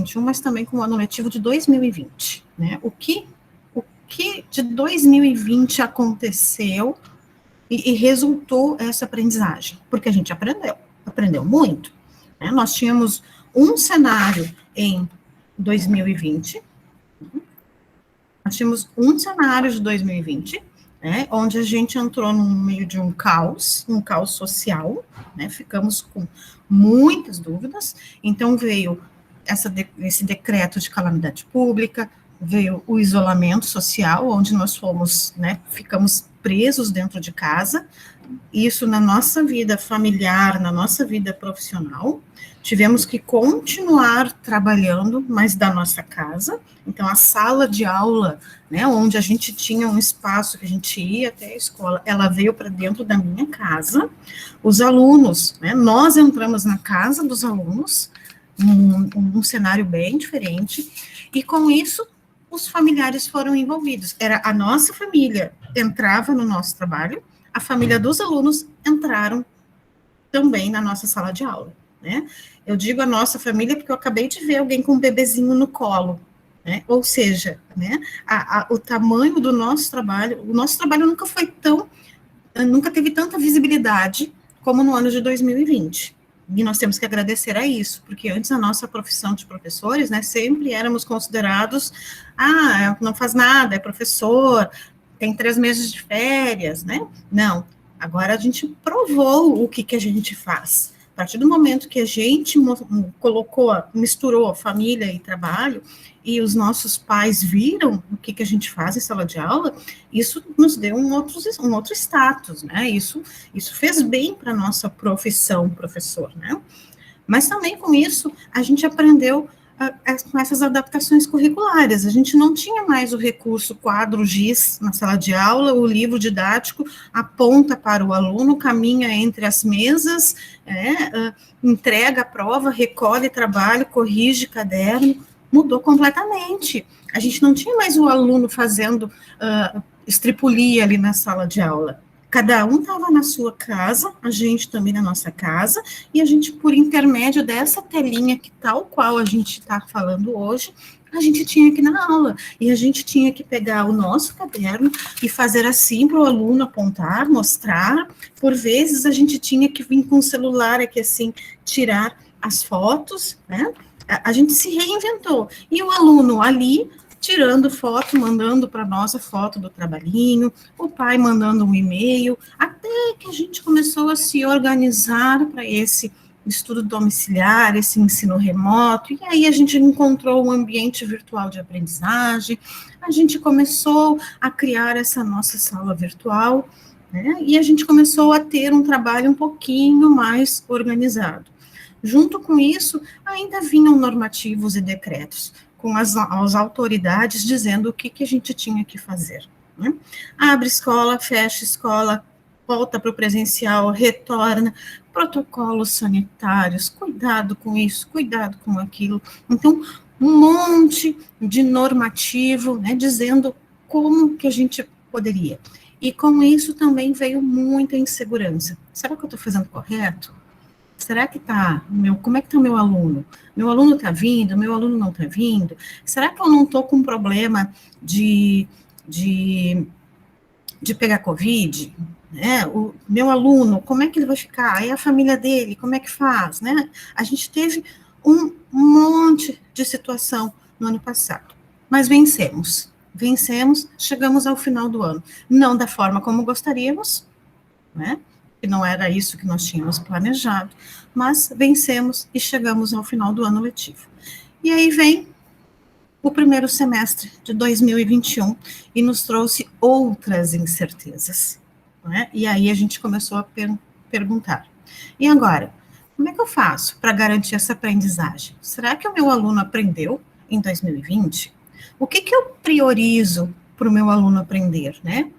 2021, mas também com o ano letivo de 2020, né? O que de 2020 aconteceu e resultou essa aprendizagem? Porque a gente aprendeu muito, né? Nós tínhamos um cenário em 2020, nós tínhamos um cenário de 2020, né, onde a gente entrou no meio de um caos social, né, ficamos com muitas dúvidas, então veio esse decreto de calamidade pública, veio o isolamento social, onde nós fomos, né, ficamos presos dentro de casa, isso na nossa vida familiar, na nossa vida profissional, tivemos que continuar trabalhando, mas da nossa casa, então a sala de aula, né, onde a gente tinha um espaço que a gente ia até a escola, ela veio para dentro da minha casa, os alunos, né, nós entramos na casa dos alunos, um cenário bem diferente, e com isso, os familiares foram envolvidos, era a nossa família entrava no nosso trabalho, a família dos alunos entraram também na nossa sala de aula, né? Eu digo a nossa família porque eu acabei de ver alguém com um bebezinho no colo, né? Ou seja, né, o tamanho do nosso trabalho, o nosso trabalho nunca teve tanta visibilidade como no ano de 2020. E nós temos que agradecer a isso, porque antes a nossa profissão de professores, né, sempre éramos considerados, não faz nada, é professor, tem 3 meses de férias, né? Não, agora a gente provou o que a gente faz. A partir do momento que a gente misturou família e trabalho, e os nossos pais viram o que a gente faz em sala de aula, isso nos deu um outro status, né? Isso fez bem para a nossa profissão, professor, né? Mas também com isso, a gente aprendeu com essas adaptações curriculares. A gente não tinha mais o recurso quadro giz na sala de aula, o livro didático aponta para o aluno, caminha entre as mesas, entrega a prova, recolhe trabalho, corrige caderno, mudou completamente. A gente não tinha mais o aluno fazendo estripulia ali na sala de aula. Cada um estava na sua casa, a gente também na nossa casa, e a gente, por intermédio dessa telinha, que tal qual a gente está falando hoje, a gente tinha que ir na aula, e a gente tinha que pegar o nosso caderno e fazer assim para o aluno apontar, mostrar. Por vezes a gente tinha que vir com o celular aqui assim, tirar as fotos, né? A gente se reinventou, e o aluno ali tirando foto, mandando para nós a foto do trabalhinho, o pai mandando um e-mail, até que a gente começou a se organizar para esse estudo domiciliar, esse ensino remoto, e aí a gente encontrou um ambiente virtual de aprendizagem, a gente começou a criar essa nossa sala virtual, né, e a gente começou a ter um trabalho um pouquinho mais organizado. Junto com isso, ainda vinham normativos e decretos, com as autoridades dizendo o que a gente tinha que fazer, né? Abre escola, fecha escola, volta para o presencial, retorna, protocolos sanitários, cuidado com isso, cuidado com aquilo. Então, um monte de normativo, né, dizendo como que a gente poderia. E com isso também veio muita insegurança. Será que eu estou fazendo correto? Será que como é que está o meu aluno? Meu aluno está vindo, meu aluno não está vindo? Será que eu não estou com problema de pegar Covid? Né? O meu aluno, como é que ele vai ficar? E a família dele, como é que faz? Né? A gente teve um monte de situação no ano passado, mas vencemos, chegamos ao final do ano. Não da forma como gostaríamos, né? Que não era isso que nós tínhamos planejado, mas vencemos e chegamos ao final do ano letivo. E aí vem o primeiro semestre de 2021 e nos trouxe outras incertezas, né? E aí a gente começou a perguntar, e agora, como é que eu faço para garantir essa aprendizagem? Será que o meu aluno aprendeu em 2020? O que eu priorizo para o meu aluno aprender, né?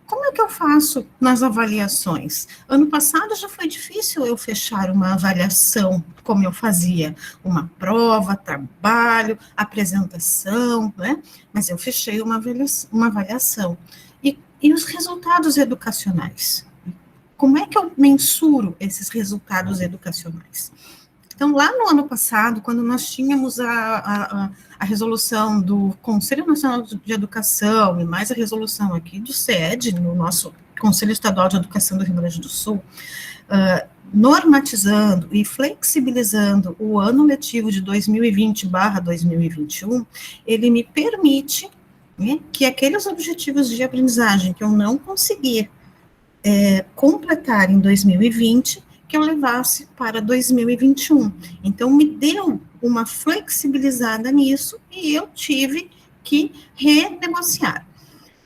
Como é que eu faço nas avaliações? Ano passado já foi difícil eu fechar uma avaliação, como eu fazia, uma prova, trabalho, apresentação, né? Mas eu fechei uma avaliação. E os resultados educacionais? Como é que eu mensuro esses resultados educacionais? Então, lá no ano passado, quando nós tínhamos a resolução do Conselho Nacional de Educação, e mais a resolução aqui do CED, no nosso Conselho Estadual de Educação do Rio Grande do Sul, normatizando e flexibilizando o ano letivo de 2020/2021, ele me permite, né, que aqueles objetivos de aprendizagem que eu não conseguia completar em 2020, que eu levasse para 2021. Então, me deu uma flexibilizada nisso e eu tive que renegociar.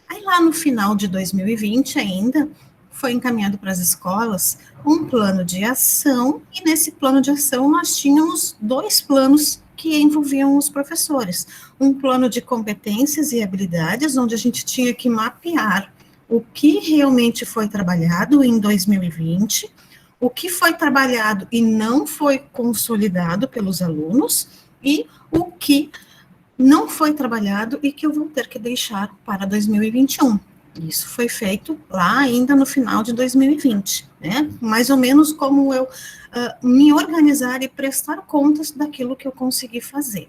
Aí, lá no final de 2020 ainda, foi encaminhado para as escolas um plano de ação, e nesse plano de ação nós tínhamos 2 planos que envolviam os professores. Um plano de competências e habilidades, onde a gente tinha que mapear o que realmente foi trabalhado em 2020, o que foi trabalhado e não foi consolidado pelos alunos, e o que não foi trabalhado e que eu vou ter que deixar para 2021. Isso foi feito lá ainda no final de 2020, né? Mais ou menos como eu me organizar e prestar contas daquilo que eu consegui fazer.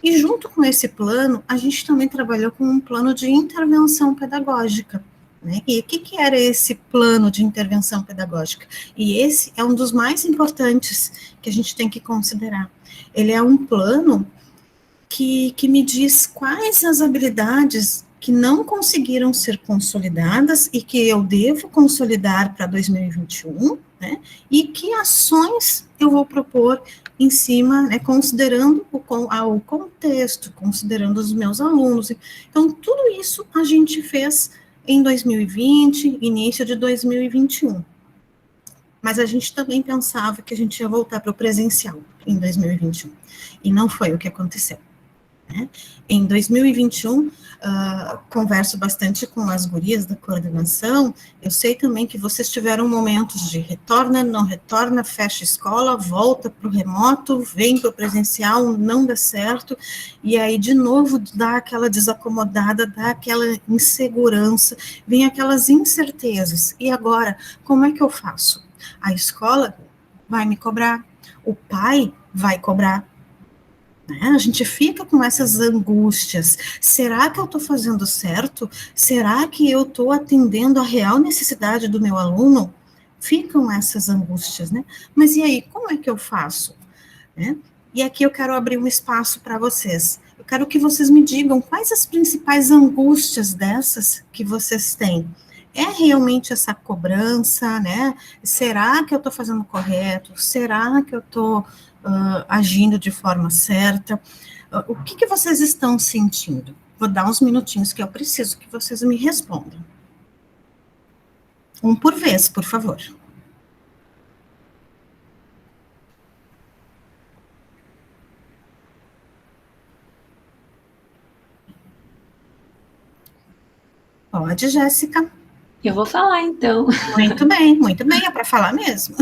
E junto com esse plano, a gente também trabalhou com um plano de intervenção pedagógica, né? E o que era esse plano de intervenção pedagógica? E esse é um dos mais importantes que a gente tem que considerar. Ele é um plano que me diz quais as habilidades que não conseguiram ser consolidadas e que eu devo consolidar para 2021, né, e que ações eu vou propor em cima, né, considerando o contexto, considerando os meus alunos. Então, tudo isso a gente fez em 2020, início de 2021. Mas a gente também pensava que a gente ia voltar para o presencial em 2021. E não foi o que aconteceu. Né? Em 2021, converso bastante com as gurias da coordenação, eu sei também que vocês tiveram momentos de retorna, não retorna, fecha a escola, volta para o remoto, vem para o presencial, não dá certo, e aí de novo dá aquela desacomodada, dá aquela insegurança, vem aquelas incertezas, e agora, como é que eu faço? A escola vai me cobrar, o pai vai cobrar, a gente fica com essas angústias. Será que eu estou fazendo certo? Será que eu estou atendendo a real necessidade do meu aluno? Ficam essas angústias, né? Mas e aí, como é que eu faço? Né? E aqui eu quero abrir um espaço para vocês. Eu quero que vocês me digam quais as principais angústias dessas que vocês têm. É realmente essa cobrança, né? Será que eu estou fazendo correto? Será que eu estou agindo de forma certa? O que vocês estão sentindo? Vou dar uns minutinhos que eu preciso que vocês me respondam. Um por vez, por favor. Pode, Jéssica. Eu vou falar, então. Muito bem, é para falar mesmo.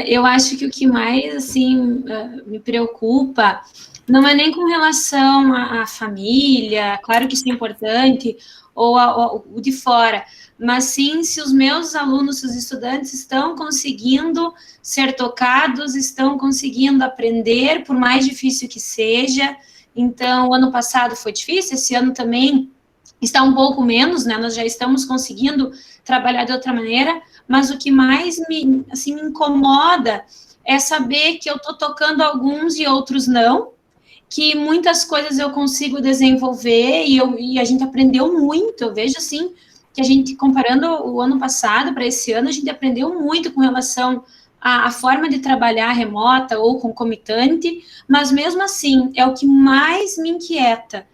Eu acho que o que mais, assim, me preocupa não é nem com relação à família, claro que isso é importante, ou o de fora, mas sim se os meus alunos, se os estudantes estão conseguindo ser tocados, estão conseguindo aprender, por mais difícil que seja. Então, o ano passado foi difícil, esse ano também está um pouco menos, né? Nós já estamos conseguindo trabalhar de outra maneira, mas o que mais me incomoda é saber que eu estou tocando alguns e outros não, que muitas coisas eu consigo desenvolver e a gente aprendeu muito. Eu vejo assim que a gente, comparando o ano passado para esse ano, a gente aprendeu muito com relação à forma de trabalhar remota ou concomitante, mas mesmo assim é o que mais me inquieta.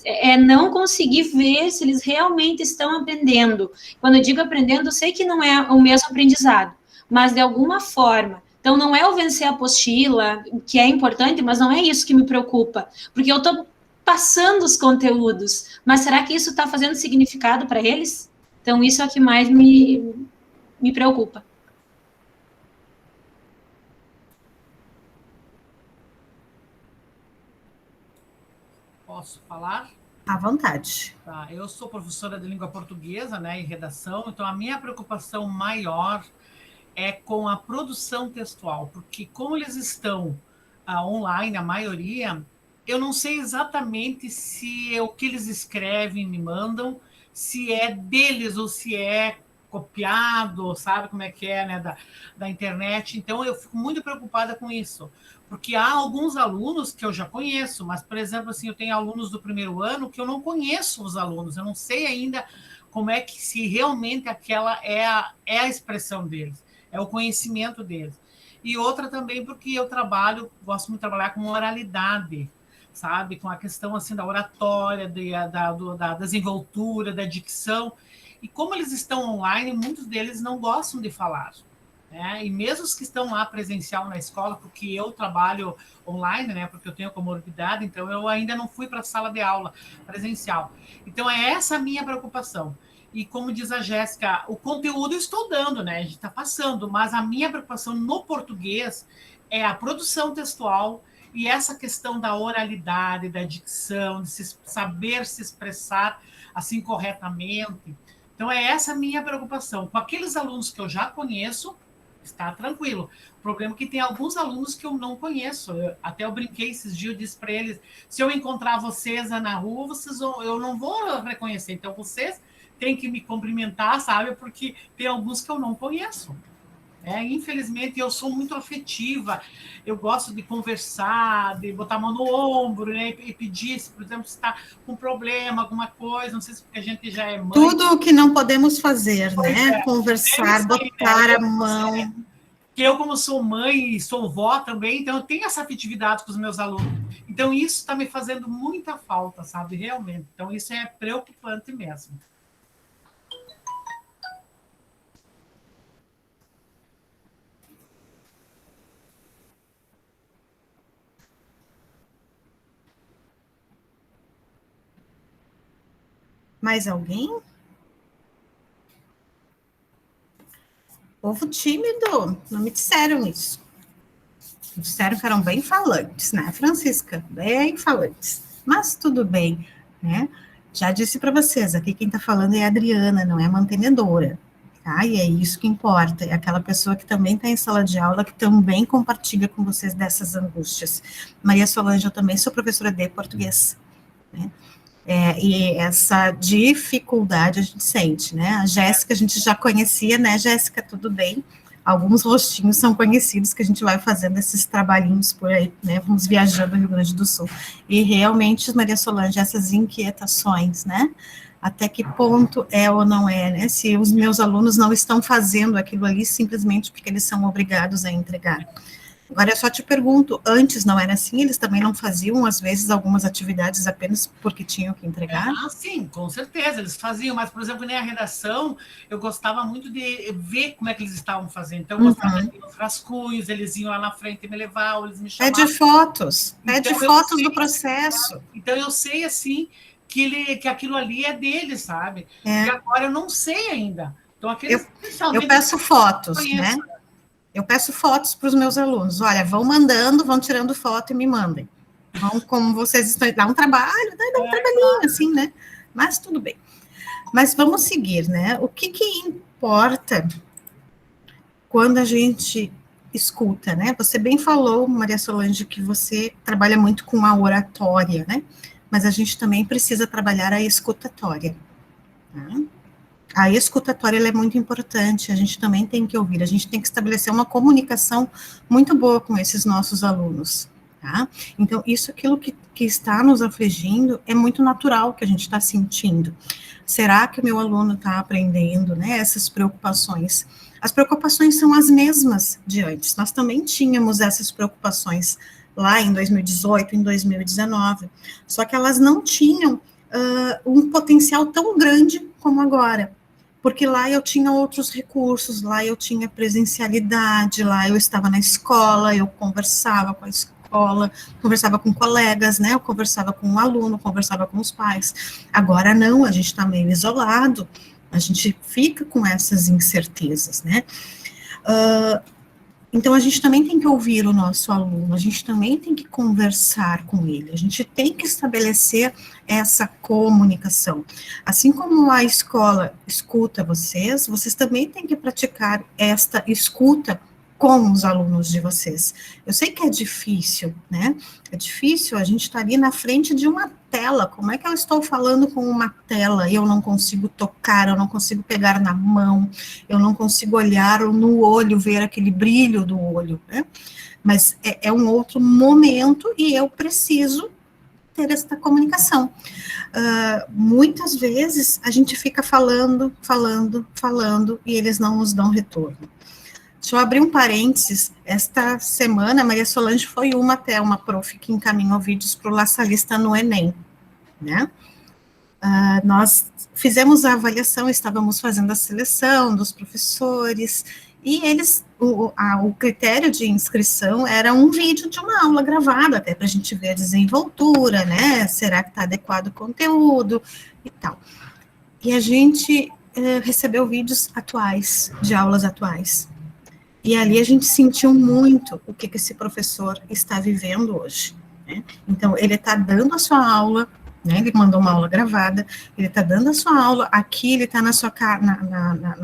É não conseguir ver se eles realmente estão aprendendo. Quando eu digo aprendendo, eu sei que não é o mesmo aprendizado, mas de alguma forma. Então, não é o vencer a apostila, que é importante, mas não é isso que me preocupa, porque eu estou passando os conteúdos, mas será que isso está fazendo significado para eles? Então, isso é o que mais me preocupa. Posso falar? À vontade. Tá, eu sou professora de língua portuguesa, né, e redação, então a minha preocupação maior é com a produção textual, porque como eles estão online, a maioria, eu não sei exatamente se o que eles escrevem, me mandam, se é deles ou se é copiado, sabe como é que é, né, da internet. Então, eu fico muito preocupada com isso, porque há alguns alunos que eu já conheço, mas, por exemplo, assim, eu tenho alunos do primeiro ano que eu não conheço os alunos, eu não sei ainda como é que, se realmente aquela é a expressão deles, é o conhecimento deles. E outra também porque eu gosto muito de trabalhar com oralidade, sabe? Com a questão assim da oratória, da desenvoltura, da dicção. E como eles estão online, muitos deles não gostam de falar. Né? E mesmo os que estão lá presencial na escola, porque eu trabalho online, né? Porque eu tenho comorbidade, então eu ainda não fui para a sala de aula presencial. Então é essa a minha preocupação. E como diz a Jéssica, o conteúdo eu estou dando, né? A gente está passando, mas a minha preocupação no português é a produção textual e essa questão da oralidade, da dicção, de saber se expressar assim corretamente. Então, é essa a minha preocupação. Com aqueles alunos que eu já conheço, está tranquilo. O problema é que tem alguns alunos que eu não conheço. Até eu brinquei esses dias, eu disse para eles, se eu encontrar vocês na rua, eu não vou reconhecer. Então, vocês têm que me cumprimentar, sabe? Porque tem alguns que eu não conheço. Infelizmente, eu sou muito afetiva, eu gosto de conversar, de botar a mão no ombro, né, e pedir, se, por exemplo, se está com problema, alguma coisa, não sei se porque a gente já é mãe. Tudo o que não podemos fazer, né? Conversar, botar a mão. Que eu, como sou mãe e sou vó também, então eu tenho essa afetividade com os meus alunos. Então, isso está me fazendo muita falta, sabe, realmente. Então, isso é preocupante mesmo. Mais alguém? Povo tímido, não me disseram isso. Me disseram que eram bem falantes, né, Francisca? Bem falantes. Mas tudo bem, né? Já disse para vocês, aqui quem está falando é a Adriana, não é a mantenedora. Tá? E é isso que importa, é aquela pessoa que também está em sala de aula, que também compartilha com vocês dessas angústias. Maria Solange, eu também sou professora de português, né? E essa dificuldade a gente sente, né? A Jéssica a gente já conhecia, né, Jéssica? Tudo bem. Alguns rostinhos são conhecidos que a gente vai fazendo esses trabalhinhos por aí, né? Vamos viajando no Rio Grande do Sul. E realmente, Maria Solange, essas inquietações, né? Até que ponto é ou não é, né? Se os meus alunos não estão fazendo aquilo ali simplesmente porque eles são obrigados a entregar. Agora, eu só te pergunto, antes não era assim? Eles também não faziam, às vezes, algumas atividades apenas porque tinham que entregar? Sim, com certeza, eles faziam, mas, por exemplo, nem a redação, eu gostava muito de ver como é que eles estavam fazendo. Então, eu gostava de os rascunhos, eles iam lá na frente me levar, ou eles me chamavam. Pede fotos, pede fotos do processo. Então, eu sei, assim, que aquilo ali é deles, sabe? E agora eu não sei ainda. Então, aqueles, eu peço fotos, né? Eu peço fotos para os meus alunos. Olha, vão mandando, vão tirando foto e me mandem. Vão, como vocês estão... Dá um trabalho, dá um trabalhinho, assim, né? Mas tudo bem. Mas vamos seguir, né? O que importa quando a gente escuta, né? Você bem falou, Maria Solange, que você trabalha muito com a oratória, né? Mas a gente também precisa trabalhar a escutatória, né? A escutatória ela é muito importante, a gente também tem que ouvir, a gente tem que estabelecer uma comunicação muito boa com esses nossos alunos, tá? Então, aquilo que está nos afligindo, é muito natural que a gente está sentindo. Será que o meu aluno está aprendendo, né, essas preocupações? As preocupações são as mesmas de antes, nós também tínhamos essas preocupações lá em 2018, em 2019, só que elas não tinham um potencial tão grande como agora. Porque lá eu tinha outros recursos, lá eu tinha presencialidade, lá eu estava na escola, eu conversava com a escola, conversava com colegas, né, eu conversava com o aluno, conversava com os pais. Agora não, a gente está meio isolado, a gente fica com essas incertezas, né. Então, a gente também tem que ouvir o nosso aluno, a gente também tem que conversar com ele, a gente tem que estabelecer essa comunicação. Assim como a escola escuta vocês, vocês também têm que praticar esta escuta com os alunos de vocês. Eu sei que é difícil, né? É difícil, a gente está ali na frente de uma tela. Como é que eu estou falando com uma tela e eu não consigo tocar, eu não consigo pegar na mão, eu não consigo olhar no olho, ver aquele brilho do olho, né? Mas é um outro momento e eu preciso ter esta comunicação. Muitas vezes a gente fica falando e eles não nos dão retorno. Deixa eu abrir um parênteses, esta semana a Maria Solange foi uma prof que encaminhou vídeos para o La Salista no Enem, né? Nós fizemos a avaliação, estávamos fazendo a seleção dos professores, e eles, o critério de inscrição era um vídeo de uma aula gravada, até para a gente ver a desenvoltura, né? Será que está adequado o conteúdo e tal. E a gente recebeu vídeos atuais, de aulas atuais. E ali a gente sentiu muito o que esse professor está vivendo hoje, né? Então, ele está dando a sua aula, né? Ele mandou uma aula gravada, ele está dando a sua aula, aqui ele está na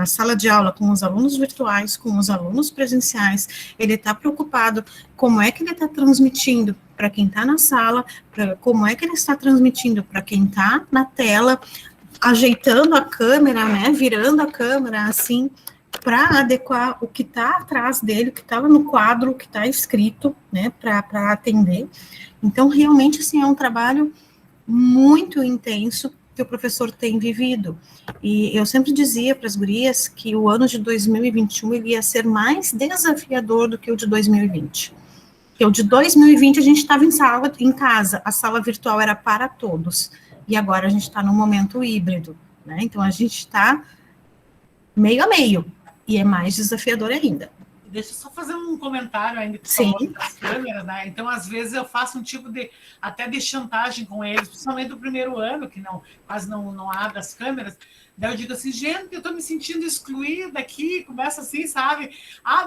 sala de aula com os alunos virtuais, com os alunos presenciais, ele está preocupado como é que ele está transmitindo para quem está na sala, como é que ele está transmitindo para quem está na tela, ajeitando a câmera, né? Virando a câmera, assim, para adequar o que está atrás dele, o que está no quadro, o que está escrito, né, para atender. Então, realmente, assim, é um trabalho muito intenso que o professor tem vivido. E eu sempre dizia para as gurias que o ano de 2021 ele ia ser mais desafiador do que o de 2020. Porque o de 2020 a gente estava em casa, a sala virtual era para todos. E agora a gente está no momento híbrido, né? Então, a gente está meio a meio. E é mais desafiador ainda. Deixa eu só fazer um comentário ainda que Sim. falou das câmeras, né? Então, às vezes, eu faço um tipo até de chantagem com eles, principalmente do primeiro ano, que quase não abre as câmeras. Daí eu digo assim, gente, eu estou me sentindo excluída aqui, começa assim, sabe?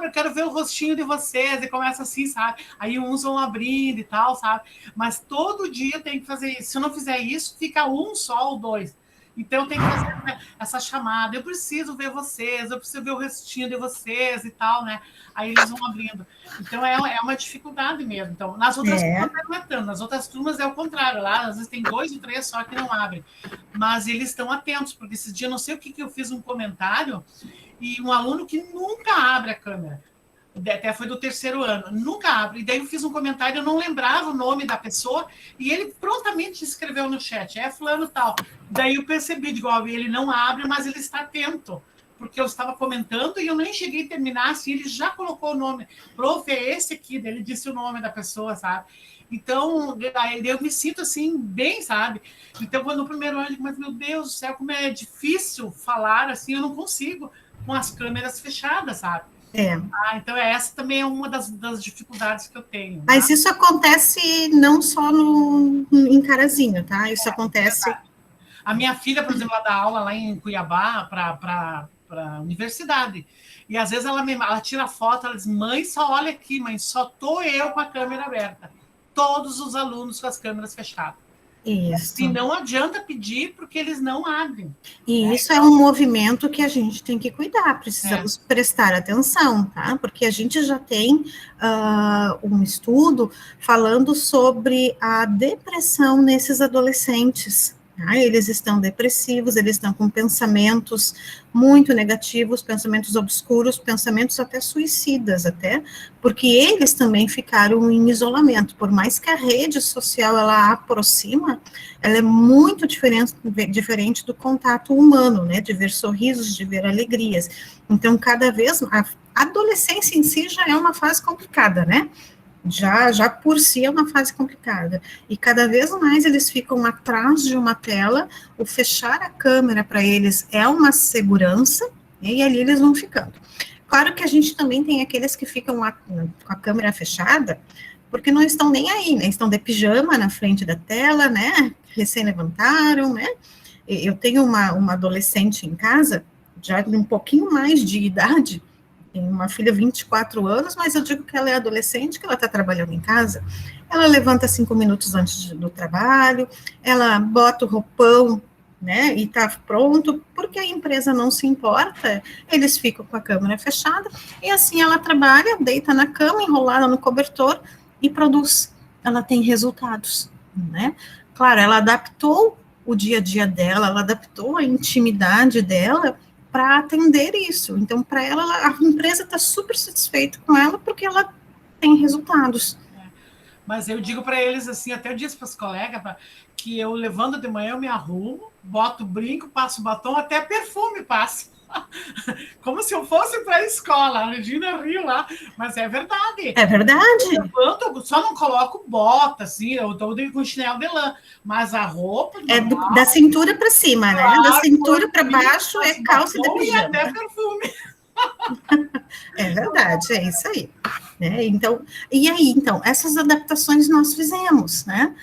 Eu quero ver o rostinho de vocês, e começa assim, sabe? Aí uns vão abrindo e tal, sabe? Mas todo dia eu tenho que fazer isso. Se eu não fizer isso, fica um só ou dois. Então, eu tenho que fazer essa chamada. Eu preciso ver vocês, eu preciso ver o restinho de vocês e tal, né? Aí eles vão abrindo. Então, é uma dificuldade mesmo. Então, nas outras turmas não é tanto. Nas outras turmas é o contrário. Lá, às vezes, tem 2 ou 3 só que não abrem. Mas eles estão atentos, porque esses dias, não sei o que eu fiz um comentário, e um aluno que nunca abre a câmera. Até foi do terceiro ano, nunca abre. E daí eu fiz um comentário, eu não lembrava o nome da pessoa, e ele prontamente escreveu no chat, fulano tal. Daí eu percebi, ele não abre, mas ele está atento, porque eu estava comentando e eu nem cheguei a terminar, assim, ele já colocou o nome. Prof, é esse aqui, daí ele disse o nome da pessoa, sabe? Então, aí eu me sinto, assim, bem, sabe? Então, quando no primeiro ano, eu digo, mas meu Deus do céu, como é difícil falar, assim, eu não consigo com as câmeras fechadas, sabe? Então essa também é uma das dificuldades que eu tenho. Mas isso acontece não só em Carazinho, tá? Isso acontece... A minha filha, por exemplo, ela dá aula lá em Cuiabá para a universidade. E às vezes ela tira foto, ela diz, mãe, só olha aqui, mãe, só tô eu com a câmera aberta. Todos os alunos com as câmeras fechadas. Isso. E não adianta pedir, porque eles não abrem. E isso é um movimento que a gente tem que cuidar, precisamos prestar atenção, tá? Porque a gente já tem um estudo falando sobre a depressão nesses adolescentes. Tá? Eles estão depressivos, eles estão com pensamentos muito negativos, pensamentos obscuros, pensamentos até suicidas, porque eles também ficaram em isolamento. Por mais que a rede social ela aproxima, ela é muito diferente do contato humano, né? De ver sorrisos, de ver alegrias. Então, cada vez a adolescência em si já é uma fase complicada, né? Já por si é uma fase complicada, e cada vez mais eles ficam atrás de uma tela, o fechar a câmera para eles é uma segurança, e ali eles vão ficando. Claro que a gente também tem aqueles que ficam com a câmera fechada, porque não estão nem aí, né, estão de pijama na frente da tela, né, recém levantaram, né, eu tenho uma adolescente em casa, já de um pouquinho mais de idade, Tem uma filha 24 anos, mas eu digo que ela é adolescente, que ela está trabalhando em casa. Ela levanta 5 minutos antes do trabalho, ela bota o roupão, né, e está pronto, porque a empresa não se importa, eles ficam com a câmera fechada, e assim ela trabalha, deita na cama, enrolada no cobertor, e produz. Ela tem resultados, né? Claro, ela adaptou o dia a dia dela, ela adaptou a intimidade dela para atender isso. Então, para ela, a empresa está super satisfeita com ela porque ela tem resultados. Mas eu digo para eles assim, até eu disse para os colegas, que eu levando de manhã, eu me arrumo, boto brinco, passo batom, até perfume passo. Como se eu fosse para a escola. A Regina riu lá, mas é verdade. É verdade. Eu levanto, só não coloco bota, assim, eu estou com chinelo de lã, mas a roupa... É da cintura para cima, né? Da cintura para baixo é calça de pijama. E até perfume. É verdade, é isso aí. Né? Então, e aí, então, essas adaptações nós fizemos, né?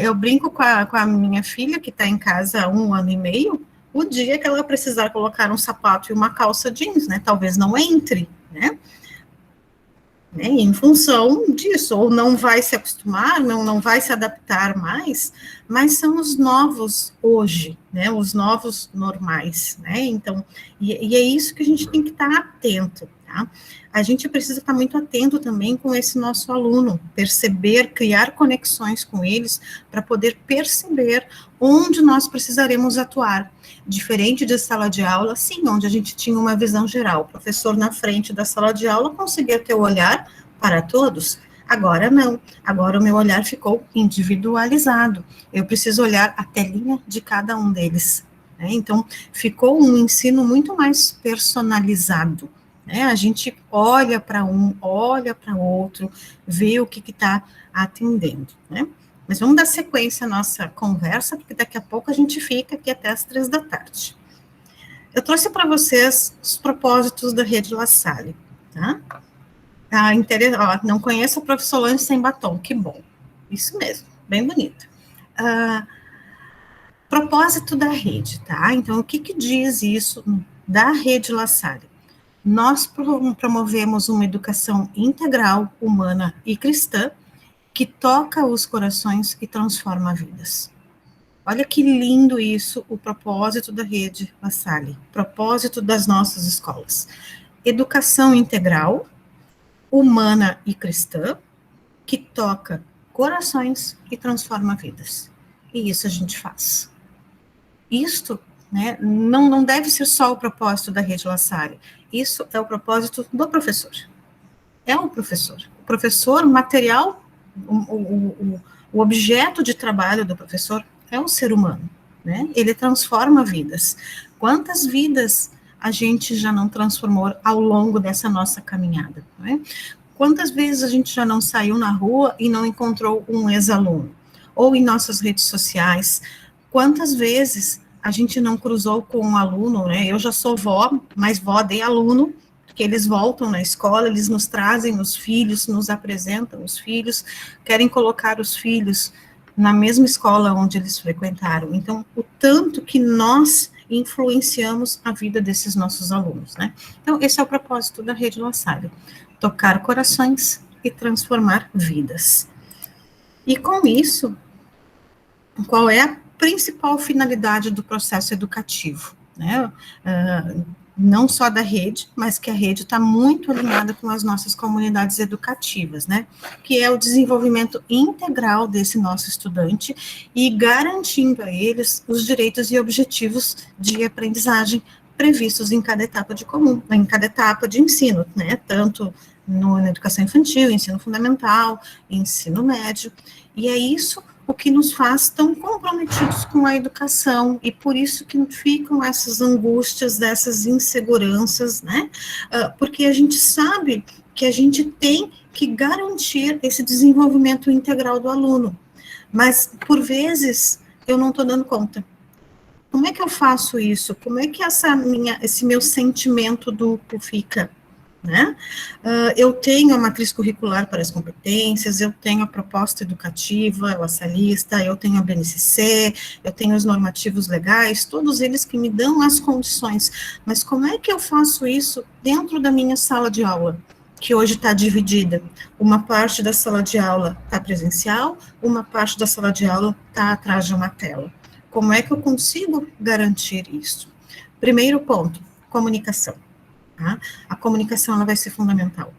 Eu brinco com a minha filha, que está em casa há 1 ano e meio, o dia que ela precisar colocar um sapato e uma calça jeans, né? Talvez não entre, né? Em função disso, ou não vai se acostumar, não vai se adaptar mais, mas são os novos hoje, né, os novos normais, né, então, e é isso que a gente tem que estar atento, tá? A gente precisa estar muito atento também com esse nosso aluno, perceber, criar conexões com eles, para poder perceber onde nós precisaremos atuar. Diferente de sala de aula, sim, onde a gente tinha uma visão geral, o professor na frente da sala de aula conseguia ter o olhar para todos, agora não, agora o meu olhar ficou individualizado, eu preciso olhar a telinha de cada um deles, né? Então, ficou um ensino muito mais personalizado, né? A gente olha para um, olha para o outro, vê o que está atendendo, né? Mas vamos dar sequência à nossa conversa, porque daqui a pouco a gente fica aqui até as 3 da tarde. Eu trouxe para vocês os propósitos da Rede La Salle, tá? Não conheço a Prof. Solange sem batom, que bom. Isso mesmo, bem bonita. Propósito da rede, tá? Então, o que diz isso da Rede La Salle? Nós promovemos uma educação integral, humana e cristã, que toca os corações e transforma vidas. Olha que lindo isso, o propósito da Rede La Salle, propósito das nossas escolas. Educação integral, humana e cristã, que toca corações e transforma vidas. E isso a gente faz. Isto, né, não deve ser só o propósito da Rede La Salle, isso é o propósito do professor. É o professor. O professor, material, o objeto de trabalho do professor é o ser humano, né? Ele transforma vidas. Quantas vidas a gente já não transformou ao longo dessa nossa caminhada, né? Quantas vezes a gente já não saiu na rua e não encontrou um ex-aluno? Ou em nossas redes sociais, quantas vezes a gente não cruzou com um aluno, né? Eu já sou vó, mas vó de aluno, porque eles voltam na escola, eles nos trazem os filhos, nos apresentam os filhos, querem colocar os filhos na mesma escola onde eles frequentaram. Então, o tanto que nós influenciamos a vida desses nossos alunos, né? Então, esse é o propósito da Rede La Salle, tocar corações e transformar vidas. E com isso, qual é a principal finalidade do processo educativo, né? Não só da rede, mas que a rede está muito alinhada com as nossas comunidades educativas, né? Que é o desenvolvimento integral desse nosso estudante e garantindo a eles os direitos e objetivos de aprendizagem previstos em cada etapa em cada etapa de ensino, né? Tanto na educação infantil, ensino fundamental, ensino médio, e é isso o que nos faz tão comprometidos com a educação, e por isso que ficam essas angústias, dessas inseguranças, né? Porque a gente sabe que a gente tem que garantir esse desenvolvimento integral do aluno, mas, por vezes, eu não estou dando conta. Como é que eu faço isso? Como é que esse meu sentimento duplo fica? né? Eu tenho a matriz curricular para as competências, eu tenho a proposta educativa, a laçalista, eu tenho a BNCC, eu tenho os normativos legais, todos eles que me dão as condições, mas como é que eu faço isso dentro da minha sala de aula, que hoje está dividida? Uma parte da sala de aula está presencial, uma parte da sala de aula está atrás de uma tela. Como é que eu consigo garantir isso? Primeiro ponto, comunicação. Tá? A comunicação ela vai ser fundamental.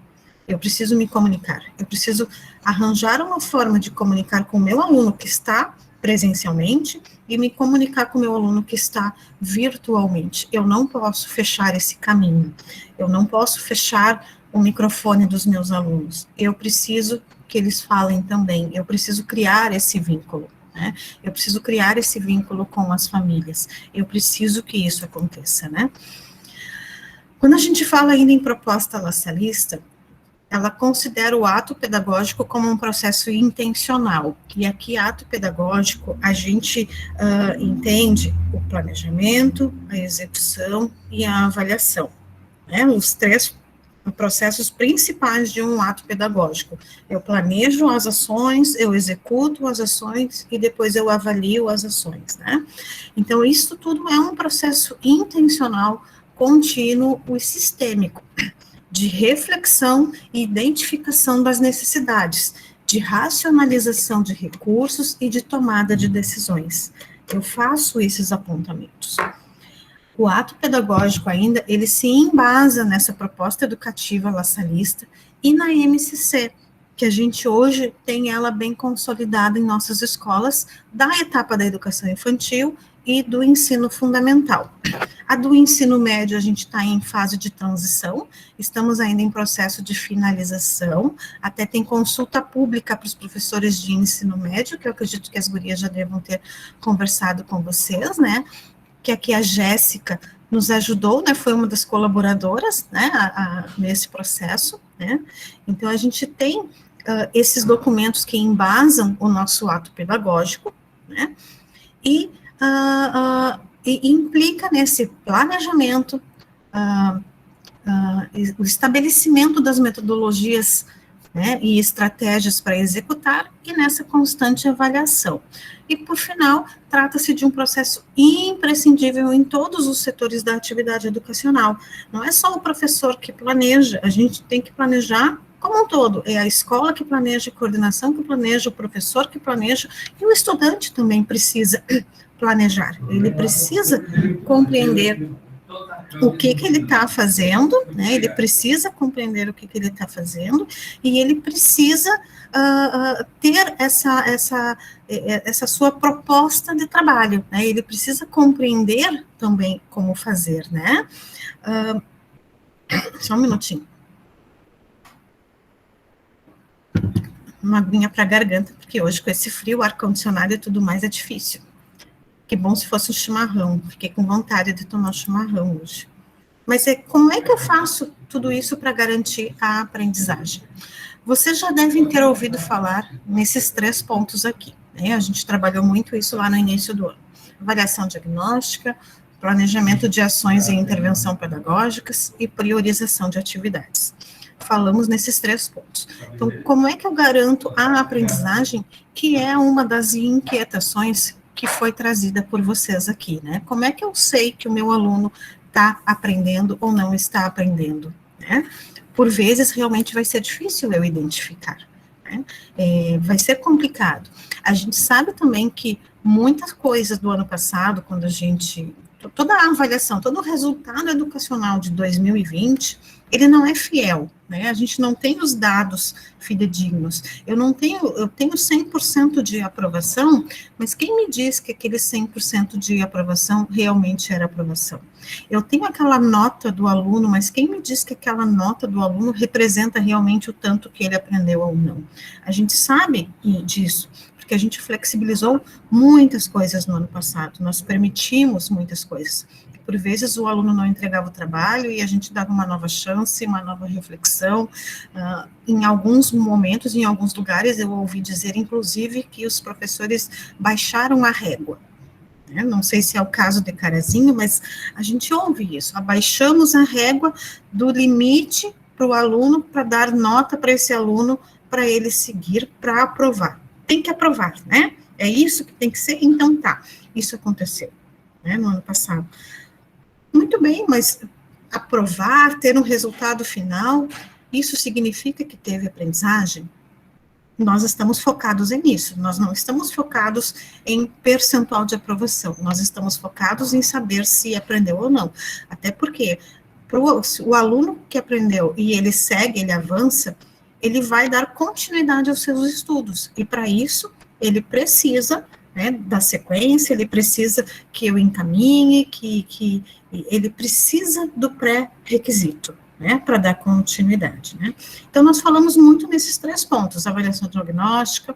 Eu preciso me comunicar, eu preciso arranjar uma forma de comunicar com o meu aluno que está presencialmente e me comunicar com o meu aluno que está virtualmente. Eu não posso fechar esse caminho, eu não posso fechar o microfone dos meus alunos, eu preciso que eles falem também, eu preciso criar esse vínculo, né? Eu preciso criar esse vínculo com as famílias, eu preciso que isso aconteça, né? Quando a gente fala ainda em proposta laçalista, ela considera o ato pedagógico como um processo intencional, e aqui ato pedagógico a gente entende o planejamento, a execução e a avaliação, né? Os três processos principais de um ato pedagógico. Eu planejo as ações, eu executo as ações e depois eu avalio as ações, né? Então, isso tudo é um processo intencional, contínuo e sistêmico, de reflexão e identificação das necessidades, de racionalização de recursos e de tomada de decisões. Eu faço esses apontamentos. O ato pedagógico ainda, ele se embasa nessa proposta educativa laçalista e na MCC, que a gente hoje tem ela bem consolidada em nossas escolas, da etapa da educação infantil e do ensino fundamental. A do ensino médio, a gente está em fase de transição, estamos ainda em processo de finalização, até tem consulta pública para os professores de ensino médio, que eu acredito que as gurias já devam ter conversado com vocês, né, que aqui a Jéssica nos ajudou, né, foi uma das colaboradoras, né, nesse processo, né, então a gente tem esses documentos que embasam o nosso ato pedagógico, né, e implica nesse planejamento, o estabelecimento das metodologias, né, e estratégias para executar, e nessa constante avaliação. E, por final, trata-se de um processo imprescindível em todos os setores da atividade educacional. Não é só o professor que planeja, a gente tem que planejar como um todo, é a escola que planeja, a coordenação que planeja, o professor que planeja, e o estudante também precisa planejar, ele precisa compreender o que ele está fazendo, né, ele precisa compreender o que ele está fazendo, e ele precisa ter essa sua proposta de trabalho, né, ele precisa compreender também como fazer, né, só um minutinho. Uma aguinha para a garganta, porque hoje com esse frio, ar-condicionado e tudo mais é difícil. Que bom se fosse um chimarrão, fiquei com vontade de tomar chimarrão hoje. Mas como é que eu faço tudo isso para garantir a aprendizagem? Vocês já devem ter ouvido falar nesses 3 pontos aqui, né? A gente trabalhou muito isso lá no início do ano. Avaliação diagnóstica, planejamento de ações e intervenção pedagógicas e priorização de atividades. Falamos nesses 3 pontos. Então, como é que eu garanto a aprendizagem, que é uma das inquietações que foi trazida por vocês aqui, né? Como é que eu sei que o meu aluno está aprendendo ou não está aprendendo, né? Por vezes, realmente vai ser difícil eu identificar, né? Vai ser complicado. A gente sabe também que muitas coisas do ano passado, quando a gente... Toda a avaliação, todo o resultado educacional de 2020, ele não é fiel, né? A gente não tem os dados fidedignos. Eu tenho 100% de aprovação, mas quem me diz que aquele 100% de aprovação realmente era aprovação? Eu tenho aquela nota do aluno, mas quem me diz que aquela nota do aluno representa realmente o tanto que ele aprendeu ou não? A gente sabe disso, porque a gente flexibilizou muitas coisas no ano passado, nós permitimos muitas coisas. Por vezes o aluno não entregava o trabalho e a gente dava uma nova chance, uma nova reflexão. Em alguns momentos, em alguns lugares, eu ouvi dizer, inclusive, que os professores baixaram a régua. Não sei se é o caso de Carazinho, mas a gente ouve isso. Abaixamos a régua do limite para o aluno, para dar nota para esse aluno, para ele seguir, para aprovar. Tem que aprovar, né? É isso que tem que ser? Então tá, isso aconteceu, né, no ano passado. Muito bem, mas aprovar, ter um resultado final, isso significa que teve aprendizagem? Nós estamos focados nisso, nós não estamos focados em percentual de aprovação, nós estamos focados em saber se aprendeu ou não. Até porque o aluno que aprendeu e ele segue, ele avança, ele vai dar continuidade aos seus estudos, e para isso ele precisa, né, da sequência, ele precisa que eu encaminhe, que ele precisa do pré-requisito, né, para dar continuidade, né. Então, nós falamos muito nesses 3 pontos: avaliação diagnóstica,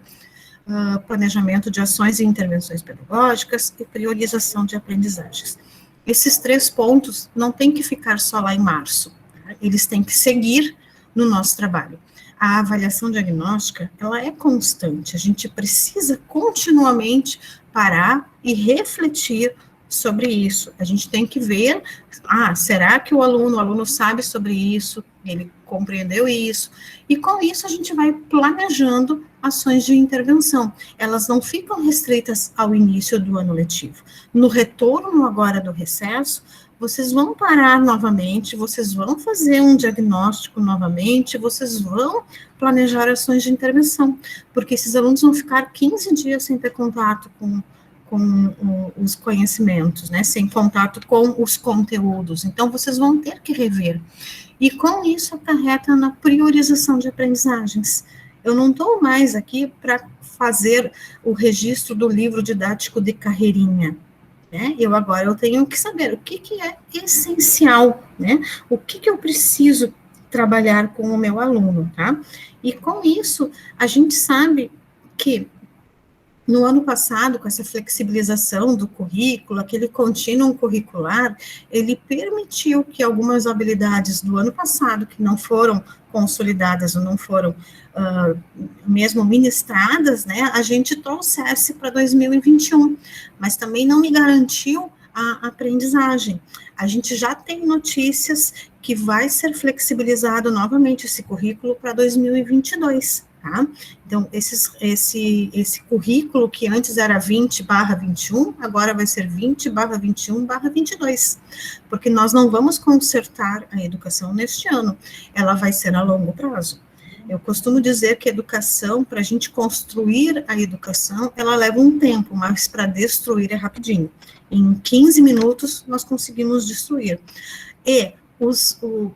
planejamento de ações e intervenções pedagógicas e priorização de aprendizagens. Esses 3 pontos não tem que ficar só lá em março, tá? Eles têm que seguir no nosso trabalho. A avaliação diagnóstica, ela é constante, a gente precisa continuamente parar e refletir sobre isso. A gente tem que ver, será que o aluno sabe sobre isso, ele compreendeu isso, e com isso a gente vai planejando ações de intervenção. Elas não ficam restritas ao início do ano letivo. No retorno agora do recesso, vocês vão parar novamente, vocês vão fazer um diagnóstico novamente, vocês vão planejar ações de intervenção, porque esses alunos vão ficar 15 dias sem ter contato com os conhecimentos, né, sem contato com os conteúdos, então vocês vão ter que rever, e com isso acarreta na priorização de aprendizagens. Eu não estou mais aqui para fazer o registro do livro didático de carreirinha, né, eu tenho que saber o que é essencial, né, o que eu preciso trabalhar com o meu aluno, tá, e com isso a gente sabe que no ano passado, com essa flexibilização do currículo, aquele contínuo curricular, ele permitiu que algumas habilidades do ano passado, que não foram consolidadas ou não foram mesmo ministradas, né, a gente trouxesse para 2021, mas também não me garantiu a aprendizagem. A gente já tem notícias que vai ser flexibilizado novamente esse currículo para 2022, tá? Então, esse currículo que antes era 20/21, agora vai ser 20/21/22, porque nós não vamos consertar a educação neste ano, ela vai ser a longo prazo. Eu costumo dizer que a educação, para a gente construir a educação, ela leva um tempo, mas para destruir é rapidinho. Em 15 minutos, nós conseguimos destruir. E,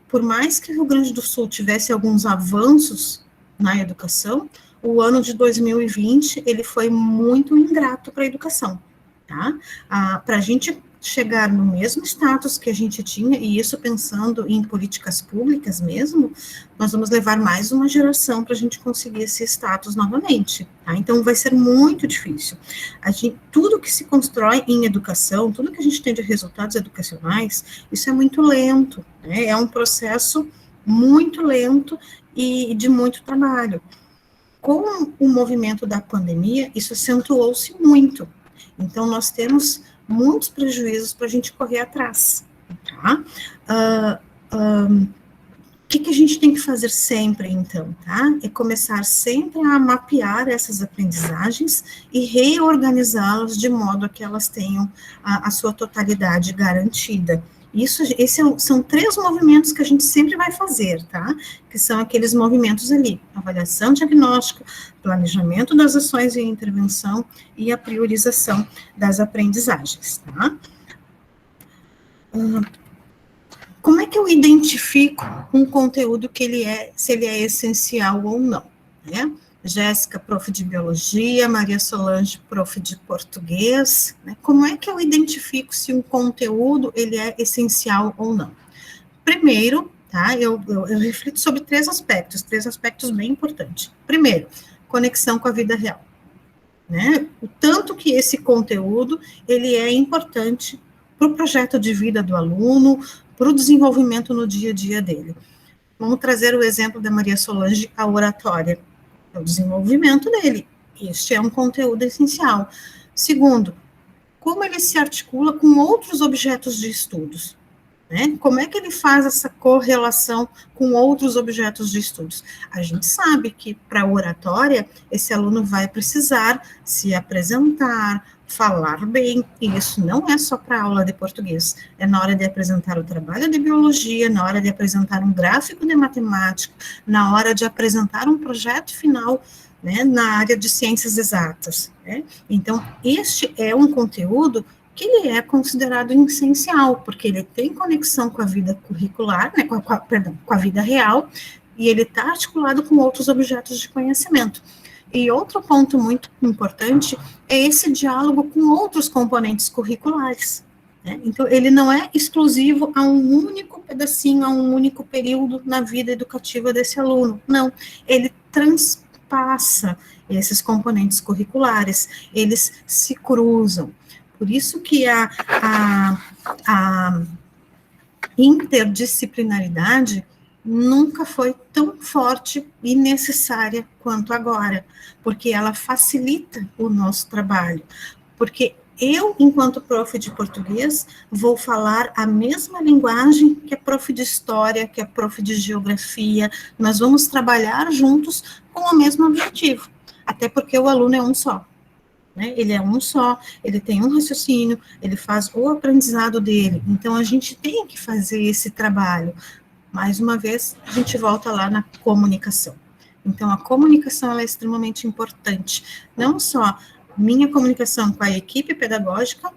por mais que o Rio Grande do Sul tivesse alguns avanços na educação, o ano de 2020, ele foi muito ingrato para a educação, tá? Para a gente chegar no mesmo status que a gente tinha, e isso pensando em políticas públicas mesmo, nós vamos levar mais uma geração para a gente conseguir esse status novamente, tá? Então, vai ser muito difícil. Tudo que se constrói em educação, tudo que a gente tem de resultados educacionais, isso é muito lento, né? É um processo muito lento e de muito trabalho. Com o movimento da pandemia, isso acentuou-se muito. Então, nós temos muitos prejuízos para a gente correr atrás, tá? O que a gente tem que fazer sempre, então, tá? É começar sempre a mapear essas aprendizagens e reorganizá-las de modo a que elas tenham a sua totalidade garantida. São 3 movimentos que a gente sempre vai fazer, tá? Que são aqueles movimentos ali: avaliação diagnóstica, planejamento das ações e intervenção e a priorização das aprendizagens, tá? Como é que eu identifico um conteúdo se ele é essencial ou não, né? Jéssica, prof de biologia, Maria Solange, prof de português, né? Como é que eu identifico se um conteúdo ele é essencial ou não? Primeiro, tá, eu reflito sobre 3 aspectos bem importantes. Primeiro, conexão com a vida real, né? O tanto que esse conteúdo ele é importante para o projeto de vida do aluno, para o desenvolvimento no dia a dia dele. Vamos trazer o exemplo da Maria Solange, a oratória. É o desenvolvimento dele. Este é um conteúdo essencial. Segundo, como ele se articula com outros objetos de estudos. né? Como é que ele faz essa correlação com outros objetos de estudos? A gente sabe que para a oratória, esse aluno vai precisar se apresentar, falar bem, e isso não é só para aula de português, é na hora de apresentar o trabalho de biologia, na hora de apresentar um gráfico de matemática, na hora de apresentar um projeto final, né, na área de ciências exatas, né? Então, este é um conteúdo que ele é considerado essencial, porque ele tem conexão com a vida curricular, né, com a vida real, e ele está articulado com outros objetos de conhecimento. E outro ponto muito importante é esse diálogo com outros componentes curriculares, né? Então, ele não é exclusivo a um único pedacinho, a um único período na vida educativa desse aluno, não, ele transpassa esses componentes curriculares, eles se cruzam. Por isso que a interdisciplinaridade nunca foi tão forte e necessária quanto agora, porque ela facilita o nosso trabalho, porque eu, enquanto prof de português, vou falar a mesma linguagem que a prof de história, que a prof de geografia, nós vamos trabalhar juntos com o mesmo objetivo, até porque o aluno é um só, né? Ele é um só, ele tem um raciocínio, ele faz o aprendizado dele, então a gente tem que fazer esse trabalho. Mais uma vez, a gente volta lá na comunicação. Então, a comunicação ela é extremamente importante. Não só minha comunicação com a equipe pedagógica,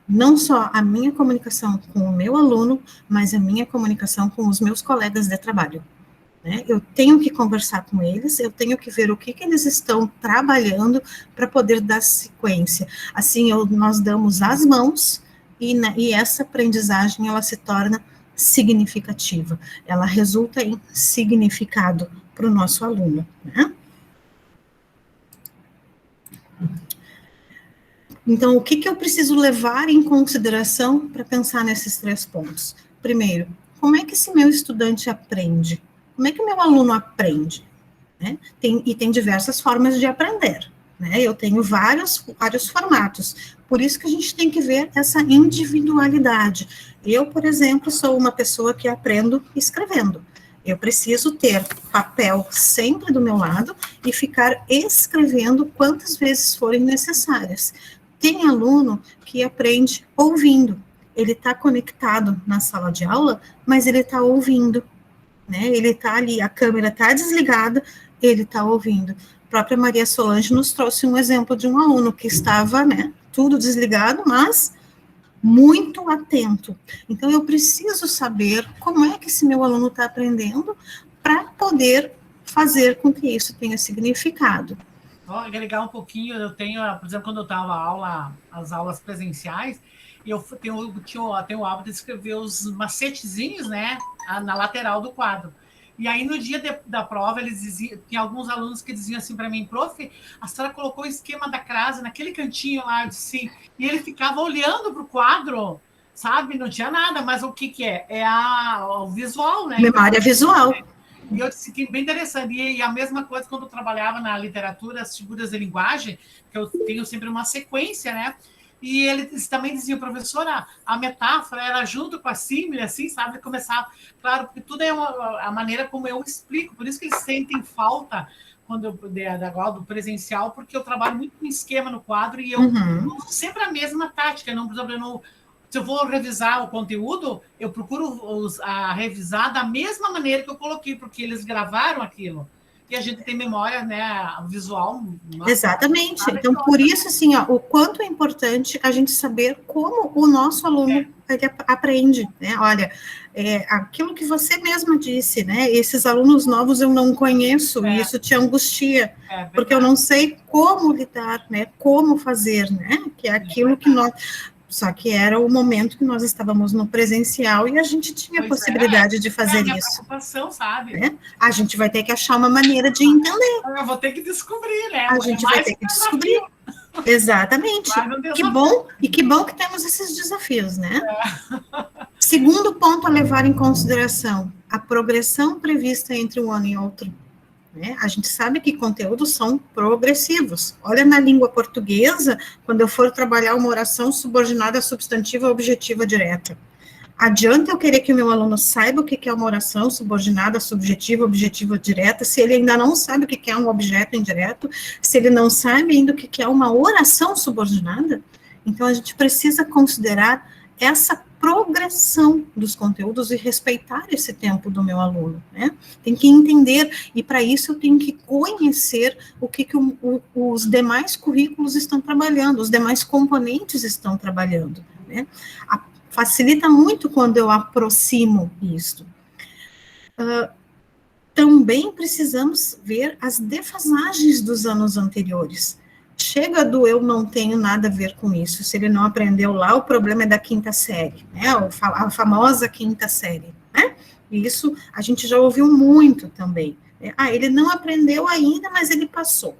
não só a minha comunicação com o meu aluno, mas a minha comunicação com os meus colegas de trabalho, né? Eu tenho que conversar com eles, eu tenho que ver o que eles estão trabalhando para poder dar sequência. Assim, nós damos as mãos e essa aprendizagem ela se torna significativa, ela resulta em significado para o nosso aluno, né? Então, o que eu preciso levar em consideração para pensar nesses 3 pontos? Primeiro, como é que esse meu estudante aprende? Como é que o meu aluno aprende? Né? Tem diversas formas de aprender, né? Eu tenho vários formatos, por isso que a gente tem que ver essa individualidade. Eu, por exemplo, sou uma pessoa que aprendo escrevendo. Eu preciso ter papel sempre do meu lado e ficar escrevendo quantas vezes forem necessárias. Tem aluno que aprende ouvindo. Ele está conectado na sala de aula, mas ele está ouvindo, né? Ele está ali, a câmera está desligada, ele está ouvindo. A própria Maria Solange nos trouxe um exemplo de um aluno que estava, né, tudo desligado, mas muito atento. Então, eu preciso saber como é que esse meu aluno está aprendendo para poder fazer com que isso tenha significado. Vou agregar um pouquinho, eu tenho, por exemplo, quando eu estava as aulas presenciais, eu tenho o hábito de escrever os macetezinhos, né, na lateral do quadro. E aí, no dia da prova, eles diziam, tinha alguns alunos que diziam assim para mim, prof, a senhora colocou o esquema da crase naquele cantinho lá, eu disse, e ele ficava olhando para o quadro, sabe? Não tinha nada, mas o que é? É o visual, né? Memória visual. E eu disse que bem interessante. E a mesma coisa quando eu trabalhava na literatura, as figuras de linguagem, que eu tenho sempre uma sequência, né? E eles também diziam, professora, a metáfora era junto com a símile, assim, sabe? Começava, claro, porque tudo é a maneira como eu explico, por isso que eles sentem falta quando eu do presencial, porque eu trabalho muito com esquema no quadro e eu uso sempre a mesma tática. Não, por exemplo, se eu vou revisar o conteúdo, eu procuro revisar da mesma maneira que eu coloquei, porque eles gravaram aquilo. E a gente tem memória, né, visual. Exatamente. Então, por isso, assim, ó, o quanto é importante a gente saber como o nosso aluno ele aprende, né? Olha, aquilo que você mesma disse, né? Esses alunos novos eu não conheço, e isso te angustia, porque eu não sei como lidar, né? Como fazer, né? Que é aquilo que nós... Só que era o momento que nós estávamos no presencial e a gente tinha a possibilidade de fazer isso. Preocupação, sabe? Né? A gente vai ter que achar uma maneira de entender. Eu vou ter que descobrir, né? A gente vai ter que descobrir. Exatamente. Que bom, e que bom que temos esses desafios, né? Segundo ponto a levar em consideração, a progressão prevista entre um ano e outro. Né? A gente sabe que conteúdos são progressivos. Olha na língua portuguesa, quando eu for trabalhar uma oração subordinada substantiva objetiva direta. Adianta eu querer que o meu aluno saiba o que é uma oração subordinada, subjetiva, objetiva, direta, se ele ainda não sabe o que é um objeto indireto, se ele não sabe ainda o que é uma oração subordinada? Então, a gente precisa considerar essa progressão dos conteúdos e respeitar esse tempo do meu aluno, né? Tem que entender, e para isso eu tenho que conhecer o que os demais currículos estão trabalhando, os demais componentes estão trabalhando, né? Facilita muito quando eu aproximo isso. Também precisamos ver as defasagens dos anos anteriores. Chega do eu não tenho nada a ver com isso, se ele não aprendeu lá, o problema é da quinta série, né, a famosa quinta série, né, e isso a gente já ouviu muito também, né? Ele não aprendeu ainda, mas ele passou,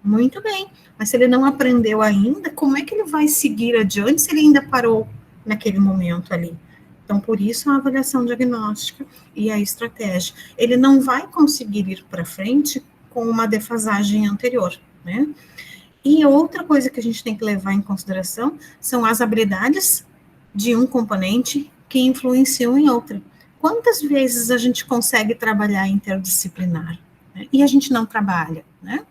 muito bem, mas se ele não aprendeu ainda, como é que ele vai seguir adiante se ele ainda parou naquele momento ali? Então, por isso a avaliação diagnóstica e a estratégia, ele não vai conseguir ir para frente com uma defasagem anterior, né? E outra coisa que a gente tem que levar em consideração são as habilidades de um componente que influenciam em outra. Quantas vezes a gente consegue trabalhar interdisciplinar, né? E a gente não trabalha, né?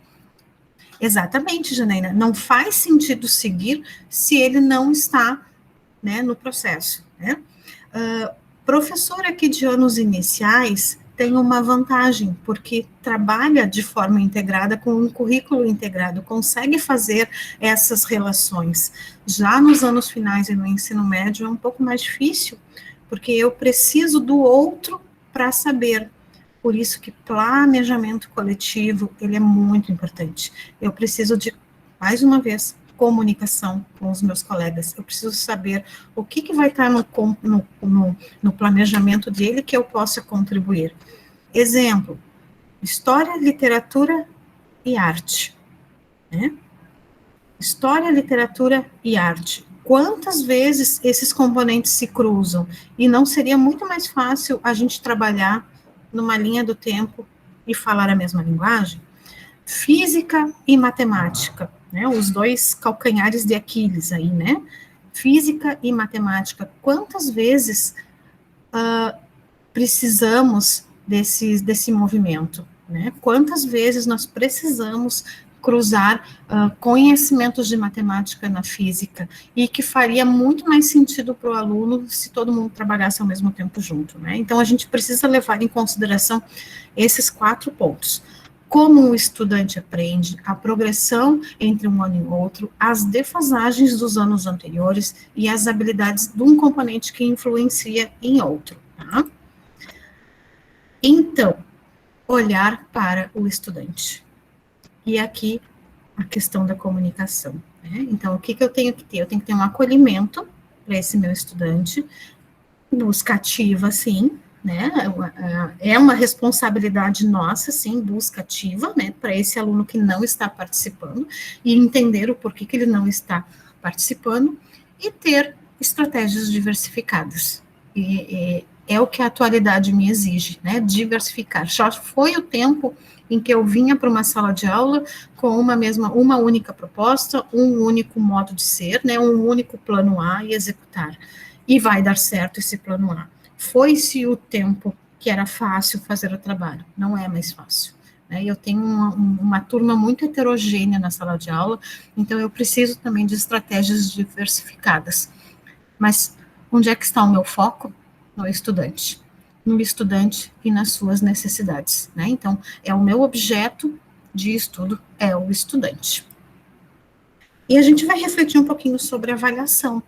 Exatamente, Janaína, não faz sentido seguir se ele não está, né, no processo, né? Professor aqui de anos iniciais tem uma vantagem, porque trabalha de forma integrada com um currículo integrado, consegue fazer essas relações. Já nos anos finais e no ensino médio é um pouco mais difícil, porque eu preciso do outro para saber. Por isso que planejamento coletivo, ele é muito importante. Eu preciso de, mais uma vez, comunicação com os meus colegas. Eu preciso saber o que vai estar no planejamento dele que eu possa contribuir. Exemplo, história, literatura e arte, né? História, literatura e arte. Quantas vezes esses componentes se cruzam? E não seria muito mais fácil a gente trabalhar numa linha do tempo e falar a mesma linguagem? Física e matemática, né? Os dois calcanhares de Aquiles aí, né? Física e matemática. Quantas vezes precisamos desse movimento, né? Quantas vezes nós precisamos cruzar conhecimentos de matemática na física, e que faria muito mais sentido para o aluno se todo mundo trabalhasse ao mesmo tempo junto, né? Então, a gente precisa levar em consideração esses 4 pontos. Como o estudante aprende, a progressão entre um ano e outro, as defasagens dos anos anteriores e as habilidades de um componente que influencia em outro, tá? Então, olhar para o estudante. E aqui, a questão da comunicação, né? Então, o que eu tenho que ter? Eu tenho que ter um acolhimento para esse meu estudante, busca ativa, sim, né? É uma responsabilidade nossa, sim, busca ativa, né? Para esse aluno que não está participando, e entender o porquê que ele não está participando, e ter estratégias diversificadas. É o que a atualidade me exige, né? Diversificar. Já foi o tempo em que eu vinha para uma sala de aula com uma única proposta, um único modo de ser, né? Um único plano A e executar. E vai dar certo esse plano A. Foi-se o tempo que era fácil fazer o trabalho, não é mais fácil, né? Eu tenho uma turma muito heterogênea na sala de aula, então eu preciso também de estratégias diversificadas. Mas onde é que está o meu foco? No estudante e nas suas necessidades, né? Então, é o meu objeto de estudo, é o estudante. E a gente vai refletir um pouquinho sobre a avaliação,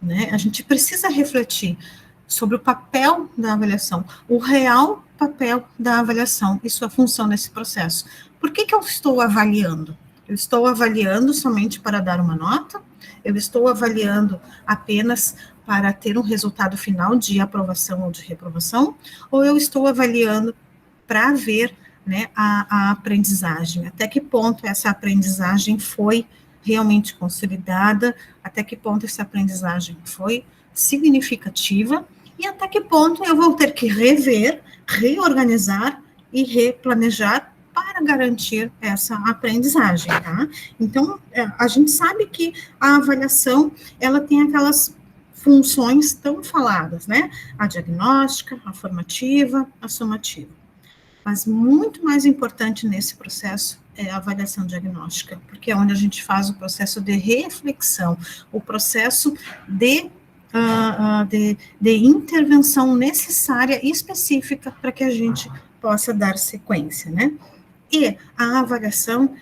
né? A gente precisa refletir sobre o papel da avaliação, o real papel da avaliação e sua função nesse processo. Por que eu estou avaliando? Eu estou avaliando somente para dar uma nota? Eu estou avaliando apenas para ter um resultado final de aprovação ou de reprovação? Ou eu estou avaliando para ver, né, a aprendizagem? Até que ponto essa aprendizagem foi realmente consolidada? Até que ponto essa aprendizagem foi significativa? E até que ponto eu vou ter que rever, reorganizar e replanejar para garantir essa aprendizagem, tá? Então, a gente sabe que a avaliação, ela tem aquelas funções tão faladas, né? A diagnóstica, a formativa, a somativa. Mas muito mais importante nesse processo é a avaliação diagnóstica, porque é onde a gente faz o processo de reflexão, o processo de intervenção necessária e específica para que a gente possa dar sequência, né? E a avaliação,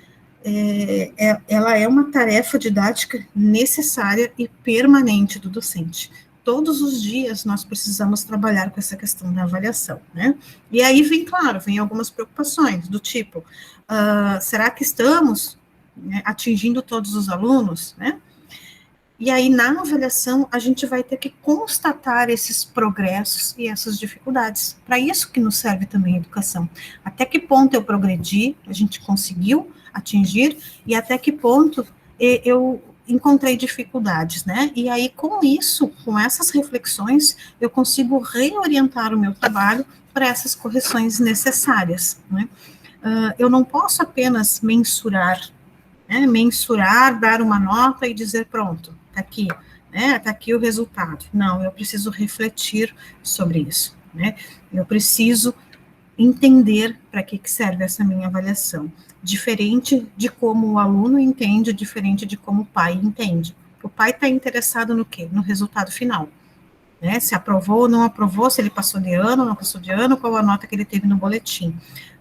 ela é uma tarefa didática necessária e permanente do docente. Todos os dias nós precisamos trabalhar com essa questão da avaliação, né? E aí vem algumas preocupações, do tipo, será que estamos, né, atingindo todos os alunos, né? E aí, na avaliação, a gente vai ter que constatar esses progressos e essas dificuldades. Para isso que nos serve também a educação. Até que ponto eu progredi, a gente conseguiu atingir, e até que ponto eu encontrei dificuldades, né? E aí, com isso, com essas reflexões, eu consigo reorientar o meu trabalho para essas correções necessárias, né? Eu não posso apenas mensurar, né? Mensurar, dar uma nota e dizer, pronto, está aqui, né? Está aqui o resultado. Não, eu preciso refletir sobre isso, né? Eu preciso entender para que serve essa minha avaliação, diferente de como o aluno entende, diferente de como o pai entende. O pai está interessado no quê? No resultado final, né? Se aprovou ou não aprovou, se ele passou de ano ou não passou de ano, qual a nota que ele teve no boletim.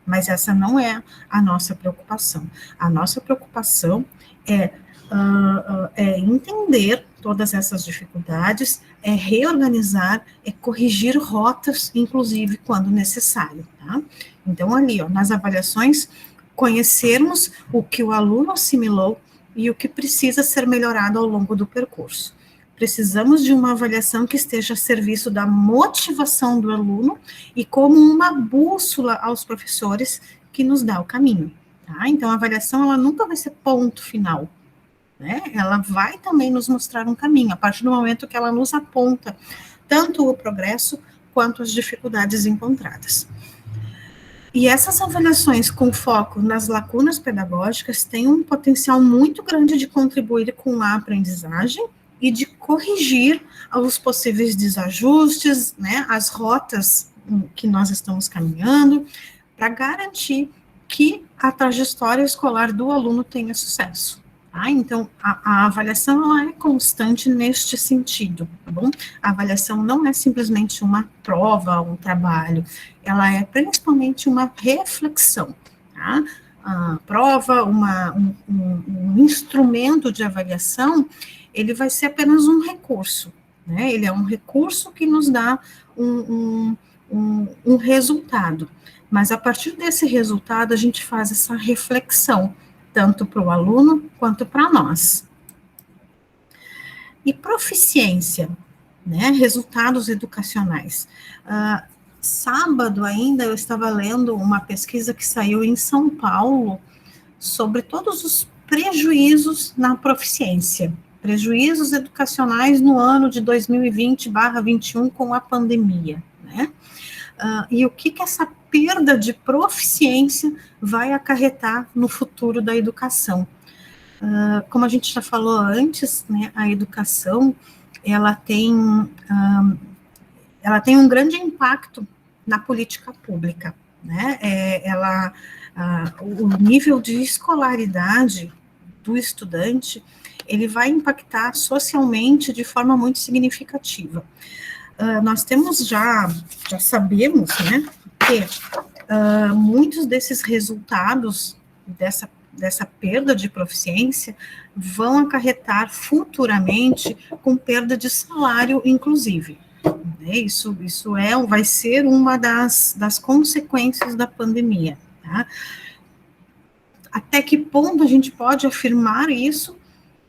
Mas essa não é a nossa preocupação. A nossa preocupação é entender todas essas dificuldades, é reorganizar, é corrigir rotas, inclusive, quando necessário, tá? Então, ali, ó, nas avaliações, conhecermos o que o aluno assimilou e o que precisa ser melhorado ao longo do percurso. Precisamos de uma avaliação que esteja a serviço da motivação do aluno e como uma bússola aos professores que nos dá o caminho, tá? Então, a avaliação, ela nunca vai ser ponto final, né? Ela vai também nos mostrar um caminho, a partir do momento que ela nos aponta tanto o progresso quanto as dificuldades encontradas. E essas avaliações com foco nas lacunas pedagógicas têm um potencial muito grande de contribuir com a aprendizagem e de corrigir os possíveis desajustes, né, as rotas que nós estamos caminhando, para garantir que a trajetória escolar do aluno tenha sucesso. Tá? Então, a avaliação ela é constante neste sentido, tá bom? A avaliação não é simplesmente uma prova, um trabalho, ela é principalmente uma reflexão, tá? A prova, um instrumento de avaliação, ele vai ser apenas um recurso, né? Ele é um recurso que nos dá um resultado, mas a partir desse resultado a gente faz essa reflexão, tanto para o aluno quanto para nós. E proficiência, né? Resultados educacionais. Sábado ainda eu estava lendo uma pesquisa que saiu em São Paulo sobre todos os prejuízos na proficiência, prejuízos educacionais no ano de 2020/21 com a pandemia, né? E o que essa perda de proficiência vai acarretar no futuro da educação. Como a gente já falou antes, né, a educação, ela tem um grande impacto na política pública, né? O nível de escolaridade do estudante, ele vai impactar socialmente de forma muito significativa. Nós temos já sabemos, né, que muitos desses resultados dessa perda de proficiência vão acarretar futuramente com perda de salário, inclusive. Isso vai ser uma das consequências da pandemia, tá? Até que ponto a gente pode afirmar isso,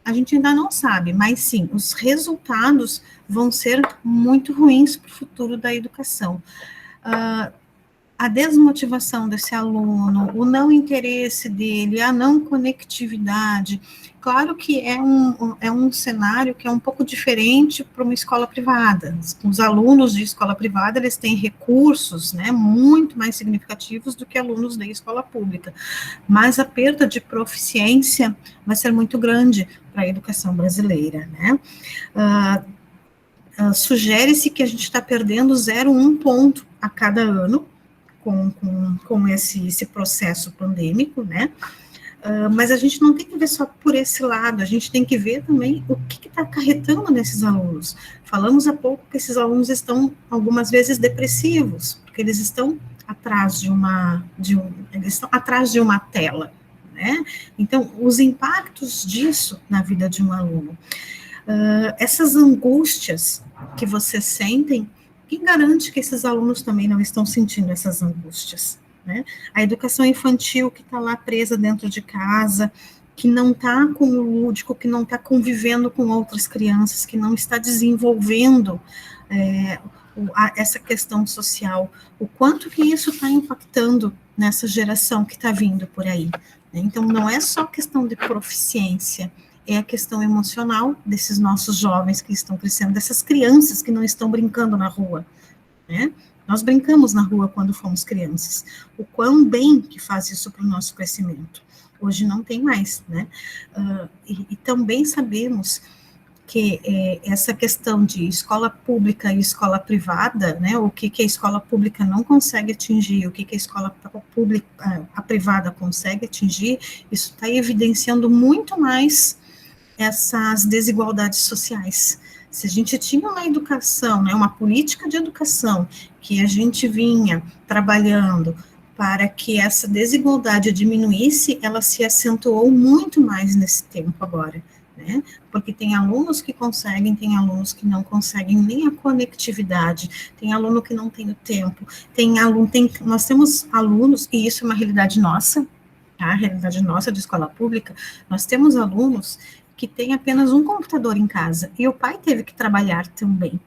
a gente ainda não sabe, mas sim, os resultados vão ser muito ruins para o futuro da educação. A desmotivação desse aluno, o não interesse dele, a não conectividade, claro que é um cenário que é um pouco diferente para uma escola privada. Os alunos de escola privada, eles têm recursos, né, muito mais significativos do que alunos da escola pública, mas a perda de proficiência vai ser muito grande para a educação brasileira, né? Sugere-se que a gente está perdendo 0,1 ponto a cada ano com esse processo pandêmico, né? Mas a gente não tem que ver só por esse lado, a gente tem que ver também o que está acarretando nesses alunos. Falamos há pouco que esses alunos estão, algumas vezes, depressivos, porque eles estão atrás eles estão atrás de uma tela, né? Então, os impactos disso na vida de um aluno, essas angústias que vocês sentem, quem garante que esses alunos também não estão sentindo essas angústias, né? A educação infantil que está lá presa dentro de casa, que não está com o lúdico, que não está convivendo com outras crianças, que não está desenvolvendo essa questão social, o quanto que isso está impactando nessa geração que está vindo por aí, né? Então, não é só questão de proficiência, é a questão emocional desses nossos jovens que estão crescendo, dessas crianças que não estão brincando na rua, né? Nós brincamos na rua quando fomos crianças. O quão bem que faz isso para o nosso crescimento. Hoje não tem mais, né? E também sabemos que essa questão de escola pública e escola privada, né? O que a escola pública não consegue atingir, o que a escola pública, a privada consegue atingir, isso está evidenciando muito mais essas desigualdades sociais. Se a gente tinha uma educação, né, uma política de educação, que a gente vinha trabalhando para que essa desigualdade diminuísse, ela se acentuou muito mais nesse tempo agora, né? Porque tem alunos que conseguem, tem alunos que não conseguem nem a conectividade, tem aluno que não tem o tempo, nós temos alunos, e isso é uma realidade nossa, tá? A realidade nossa de escola pública, nós temos alunos que tem apenas um computador em casa, e o pai teve que trabalhar também.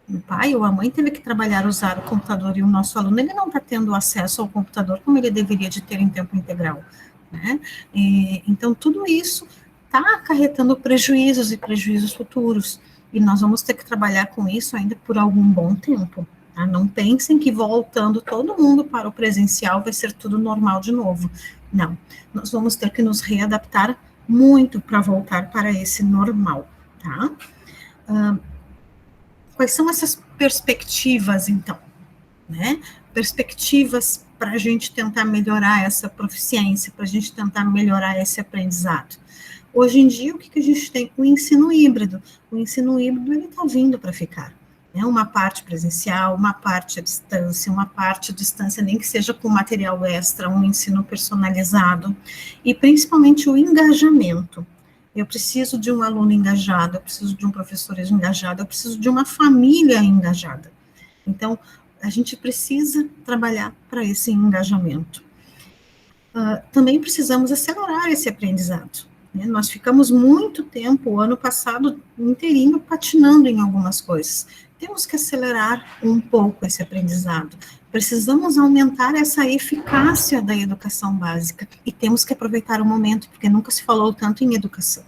O pai ou a mãe teve que trabalhar, usar o computador, e o nosso aluno, ele não está tendo acesso ao computador como ele deveria de ter em tempo integral, né? Então, tudo isso está acarretando prejuízos e prejuízos futuros, e nós vamos ter que trabalhar com isso ainda por algum bom tempo, tá? Não pensem que voltando todo mundo para o presencial vai ser tudo normal de novo. Não, nós vamos ter que nos readaptar muito para voltar para esse normal, tá? Quais são essas perspectivas, então, né? Perspectivas para a gente tentar melhorar essa proficiência, para a gente tentar melhorar esse aprendizado. Hoje em dia, o que a gente tem? O ensino híbrido. O ensino híbrido, ele está vindo para ficar, né? Uma parte presencial, uma parte à distância, nem que seja com material extra, um ensino personalizado, e principalmente o engajamento. Eu preciso de um aluno engajado, eu preciso de um professor engajado, eu preciso de uma família engajada. Então, a gente precisa trabalhar para esse engajamento. Também precisamos acelerar esse aprendizado, né? Nós ficamos muito tempo, o ano passado inteirinho, patinando em algumas coisas. Temos que acelerar um pouco esse aprendizado. Precisamos aumentar essa eficácia da educação básica e temos que aproveitar o momento, porque nunca se falou tanto em educação.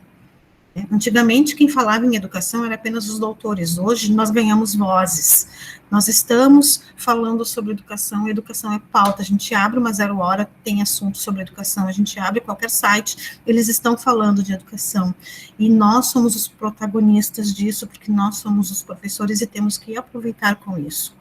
Antigamente, quem falava em educação era apenas os doutores. Hoje, nós ganhamos vozes. Nós estamos falando sobre educação, educação é pauta. A gente abre uma 0 hora, tem assunto sobre educação. A gente abre qualquer site, eles estão falando de educação. E nós somos os protagonistas disso, porque nós somos os professores e temos que aproveitar com isso.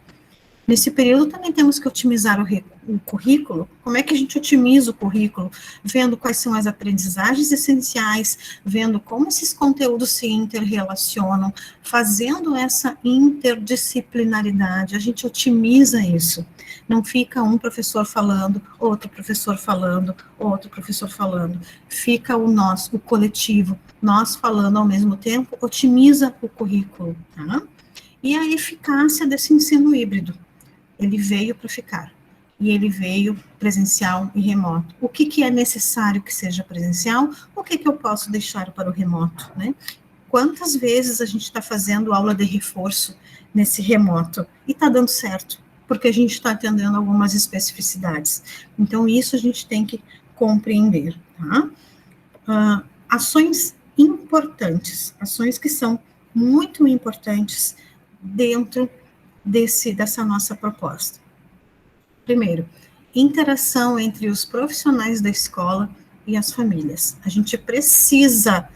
Nesse período, também temos que otimizar o currículo. Como é que a gente otimiza o currículo? Vendo quais são as aprendizagens essenciais, vendo como esses conteúdos se interrelacionam, fazendo essa interdisciplinaridade, a gente otimiza isso. Não fica um professor falando, outro professor falando, outro professor falando. Fica o coletivo, nós falando ao mesmo tempo, otimiza o currículo, tá? E a eficácia desse ensino híbrido. Ele veio para ficar, e ele veio presencial e remoto. O que é necessário que seja presencial? O que eu posso deixar para o remoto, né? Quantas vezes a gente está fazendo aula de reforço nesse remoto, e está dando certo, porque a gente está atendendo algumas especificidades. Então, isso a gente tem que compreender, tá? Ações importantes, ações que são muito importantes dentro dessa nossa proposta. Primeiro, interação entre os profissionais da escola e as famílias. A gente precisa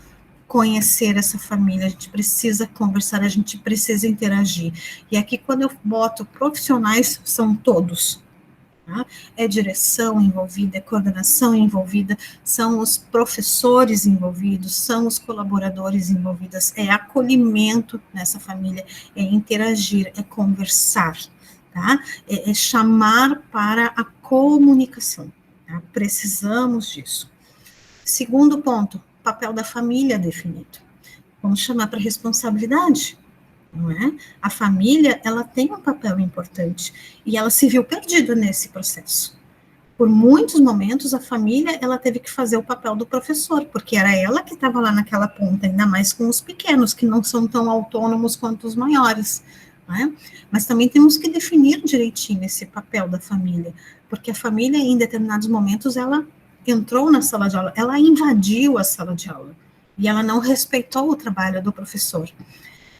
conhecer essa família, a gente precisa conversar, a gente precisa interagir. E aqui, quando eu boto profissionais, são todos. Tá? É direção envolvida, é coordenação envolvida, são os professores envolvidos, são os colaboradores envolvidos, é acolhimento nessa família, é interagir, é conversar, tá? É chamar para a comunicação, tá? Precisamos disso. Segundo ponto, papel da família definido. Vamos chamar para responsabilidade. Não é? A família, ela tem um papel importante e ela se viu perdida nesse processo. Por muitos momentos, a família, ela teve que fazer o papel do professor, porque era ela que estava lá naquela ponta, ainda mais com os pequenos, que não são tão autônomos quanto os maiores, não é? Mas também temos que definir direitinho esse papel da família, porque a família, em determinados momentos, ela entrou na sala de aula, ela invadiu a sala de aula, e ela não respeitou o trabalho do professor.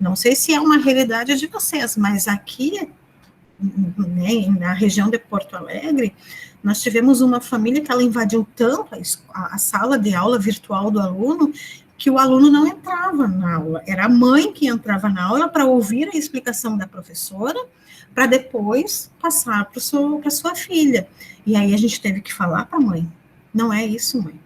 Não sei se é uma realidade de vocês, mas aqui, né, na região de Porto Alegre, nós tivemos uma família que ela invadiu tanto a sala de aula virtual do aluno, que o aluno não entrava na aula. Era a mãe que entrava na aula para ouvir a explicação da professora, para depois passar para a sua filha. E aí a gente teve que falar para a mãe, não é isso, mãe.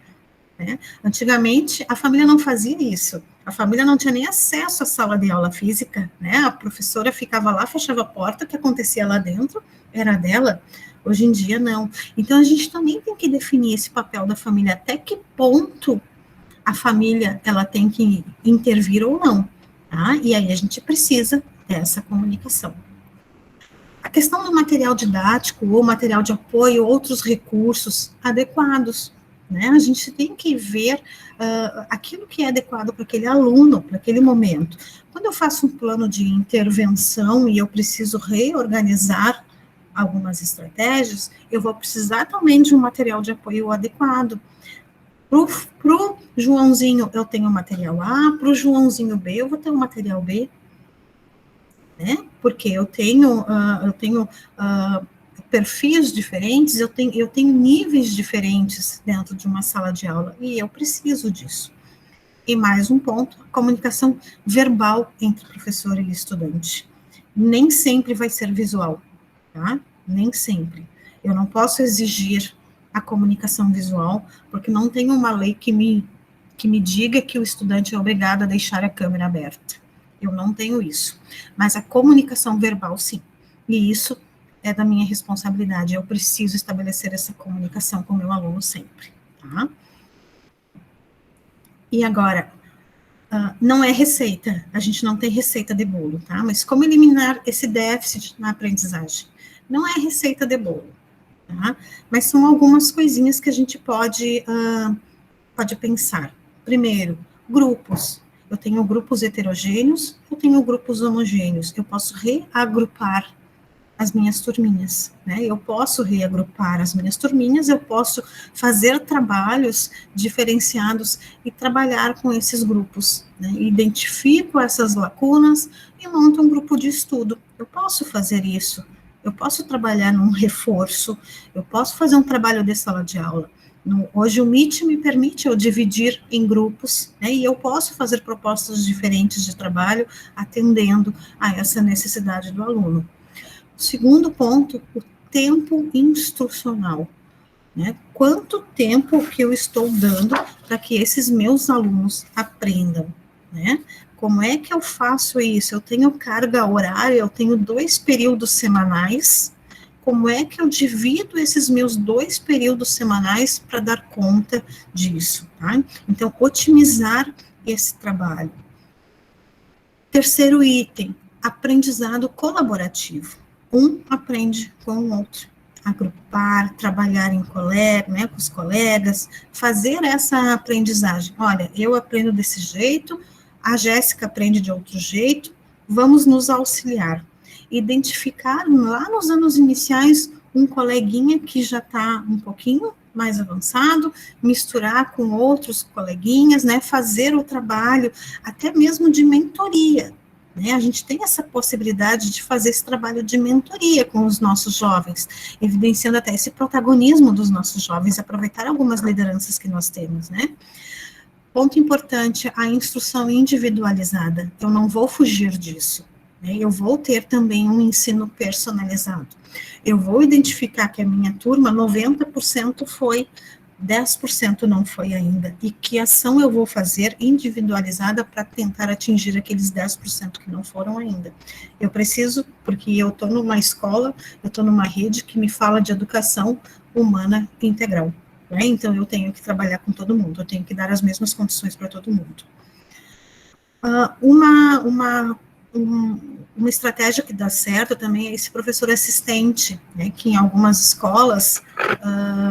Né? Antigamente, a família não fazia isso. A família não tinha nem acesso à sala de aula física, né? A professora ficava lá, fechava a porta, o que acontecia lá dentro era dela. Hoje em dia, não. Então, a gente também tem que definir esse papel da família, até que ponto a família, ela tem que intervir ou não, tá? E aí a gente precisa dessa comunicação. A questão do material didático, ou material de apoio, outros recursos adequados, né? A gente tem que ver aquilo que é adequado para aquele aluno, para aquele momento. Quando eu faço um plano de intervenção e eu preciso reorganizar algumas estratégias, eu vou precisar também de um material de apoio adequado. Para o Joãozinho, eu tenho o material A, para o Joãozinho B, eu vou ter o material B, né? Porque eu tenho perfis diferentes, eu tenho níveis diferentes dentro de uma sala de aula, e eu preciso disso. E mais um ponto, a comunicação verbal entre professor e estudante. Nem sempre vai ser visual, tá? Nem sempre. Eu não posso exigir a comunicação visual, porque não tem uma lei que me diga que o estudante é obrigado a deixar a câmera aberta. Eu não tenho isso. Mas a comunicação verbal, sim. E isso é da minha responsabilidade, eu preciso estabelecer essa comunicação com o meu aluno sempre, tá? E agora, não é receita, a gente não tem receita de bolo, tá? Mas como eliminar esse déficit na aprendizagem? Não é receita de bolo, tá? Mas são algumas coisinhas que a gente pode pensar. Primeiro, grupos. Eu tenho grupos heterogêneos, eu tenho grupos homogêneos, eu posso reagrupar as minhas turminhas, né? Eu posso reagrupar as minhas turminhas, eu posso fazer trabalhos diferenciados e trabalhar com esses grupos, né? Identifico essas lacunas e monto um grupo de estudo. Eu posso fazer isso, eu posso trabalhar num reforço, eu posso fazer um trabalho de sala de aula. Hoje o Meet me permite eu dividir em grupos, né? E eu posso fazer propostas diferentes de trabalho atendendo a essa necessidade do aluno. Segundo ponto, o tempo instrucional, né? Quanto tempo que eu estou dando para que esses meus alunos aprendam, né? Como é que eu faço isso? Eu tenho carga horária, eu tenho 2 períodos semanais, como é que eu divido esses meus 2 períodos semanais para dar conta disso, tá? Então, otimizar esse trabalho. Terceiro item, aprendizado colaborativo. Um aprende com o outro, agrupar, trabalhar né, com os colegas, fazer essa aprendizagem. Olha, eu aprendo desse jeito, a Jéssica aprende de outro jeito, vamos nos auxiliar. Identificar lá nos anos iniciais um coleguinha que já está um pouquinho mais avançado, misturar com outros coleguinhas, né, fazer o trabalho até mesmo de mentoria. Né, a gente tem essa possibilidade de fazer esse trabalho de mentoria com os nossos jovens, evidenciando até esse protagonismo dos nossos jovens, aproveitar algumas lideranças que nós temos, né? Ponto importante, a instrução individualizada. Eu não vou fugir disso, né? Eu vou ter também um ensino personalizado. Eu vou identificar que a minha turma, 90% foi, 10% não foi ainda. E que ação eu vou fazer individualizada para tentar atingir aqueles 10% que não foram ainda. Eu preciso, porque eu estou numa escola, eu estou numa rede que me fala de educação humana integral. Né? Então, eu tenho que trabalhar com todo mundo, eu tenho que dar as mesmas condições para todo mundo. Uma estratégia que dá certo também é esse professor assistente, né, que em algumas escolas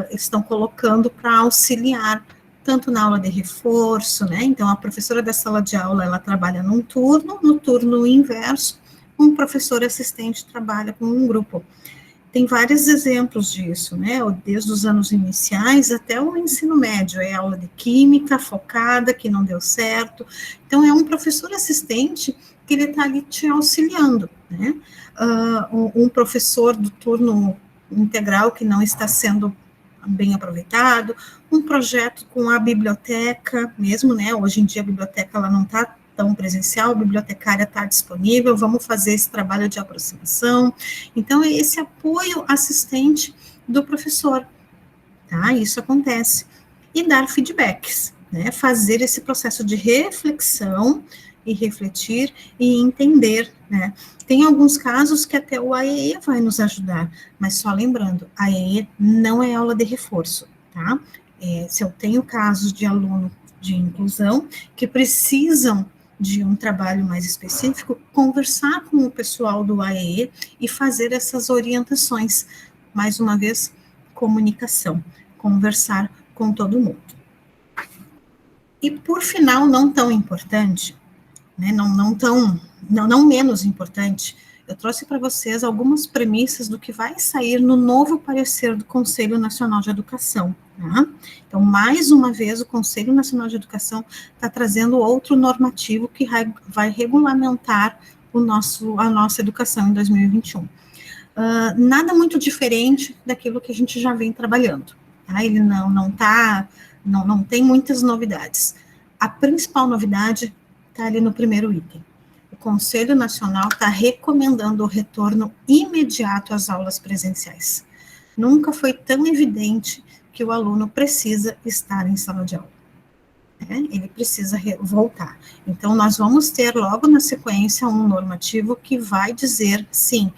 estão colocando para auxiliar, tanto na aula de reforço, né, então a professora da sala de aula, ela trabalha num turno, no turno inverso, um professor assistente trabalha com um grupo. Tem vários exemplos disso, né, desde os anos iniciais até o ensino médio, é aula de química focada, que não deu certo, então é um professor assistente que ele está ali te auxiliando, né, um professor do turno integral que não está sendo bem aproveitado, um projeto com a biblioteca mesmo, né, hoje em dia a biblioteca ela não está tão presencial, a bibliotecária está disponível, vamos fazer esse trabalho de aproximação. Então, é esse apoio assistente do professor, tá? Isso acontece. E dar feedbacks, né? Fazer esse processo de reflexão e refletir e entender, né? Tem alguns casos que até o AEE vai nos ajudar, mas só lembrando, a AEE não é aula de reforço, tá? Se eu tenho casos de aluno de inclusão que precisam de um trabalho mais específico, conversar com o pessoal do AEE e fazer essas orientações. Mais uma vez, comunicação, conversar com todo mundo. E por final, não tão importante, né, não menos importante, eu trouxe para vocês algumas premissas do que vai sair no novo parecer do Conselho Nacional de Educação. Tá? Então, mais uma vez, o Conselho Nacional de Educação está trazendo outro normativo que vai regulamentar a nossa educação em 2021. Nada muito diferente daquilo que a gente já vem trabalhando. Tá? Ele não tem muitas novidades. A principal novidade está ali no primeiro item. O Conselho Nacional está recomendando o retorno imediato às aulas presenciais. Nunca foi tão evidente que o aluno precisa estar em sala de aula. Né? Ele precisa voltar. Então, nós vamos ter logo na sequência um normativo que vai dizer, sim,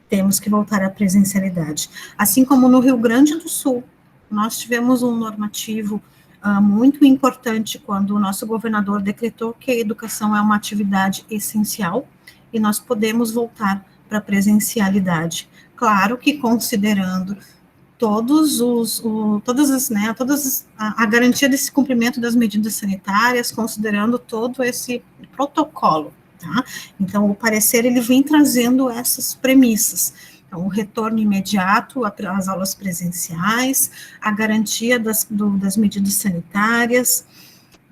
temos que voltar à presencialidade. Assim como no Rio Grande do Sul, nós tivemos um normativo muito importante quando o nosso governador decretou que a educação é uma atividade essencial e nós podemos voltar para a presencialidade. Claro que considerando a garantia desse cumprimento das medidas sanitárias, considerando todo esse protocolo, tá? Então, o parecer, ele vem trazendo essas premissas. Então, o retorno imediato às aulas presenciais, a garantia das medidas sanitárias,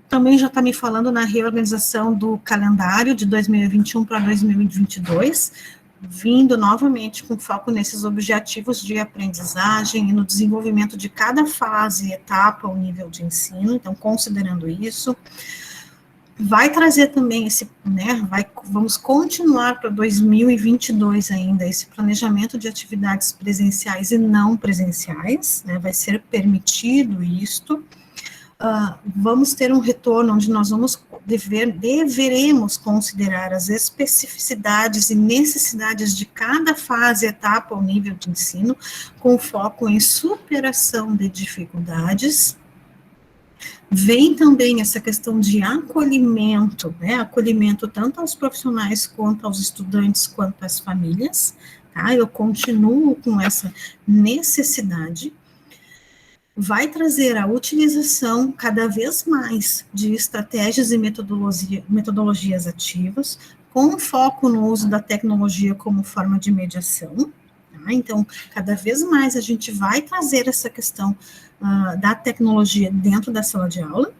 também já está me falando na reorganização do calendário de 2021 para 2022, vindo novamente com foco nesses objetivos de aprendizagem e no desenvolvimento de cada fase, etapa, o nível de ensino, então, considerando isso, vai trazer também vamos continuar para 2022 ainda, esse planejamento de atividades presenciais e não presenciais, né, vai ser permitido isto, vamos ter um retorno onde nós deveremos considerar as especificidades e necessidades de cada fase, etapa ou nível de ensino, com foco em superação de dificuldades. Vem também essa questão de acolhimento, né, acolhimento tanto aos profissionais, quanto aos estudantes, quanto às famílias, tá, eu continuo com essa necessidade, vai trazer a utilização cada vez mais de estratégias e metodologias ativas, com foco no uso da tecnologia como forma de mediação, tá, então, cada vez mais a gente vai trazer essa questão da tecnologia dentro da sala de aula,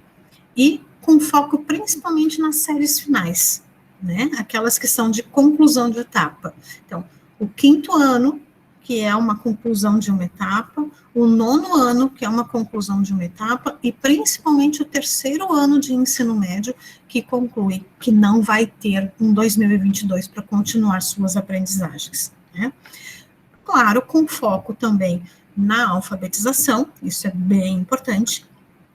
e com foco principalmente nas séries finais, né, aquelas que são de conclusão de etapa. Então, o quinto ano, que é uma conclusão de uma etapa, o 9º ano, que é uma conclusão de uma etapa, e principalmente o 3º ano de ensino médio, que conclui que não vai ter um 2022 para continuar suas aprendizagens, né? Claro, com foco também na alfabetização, isso é bem importante,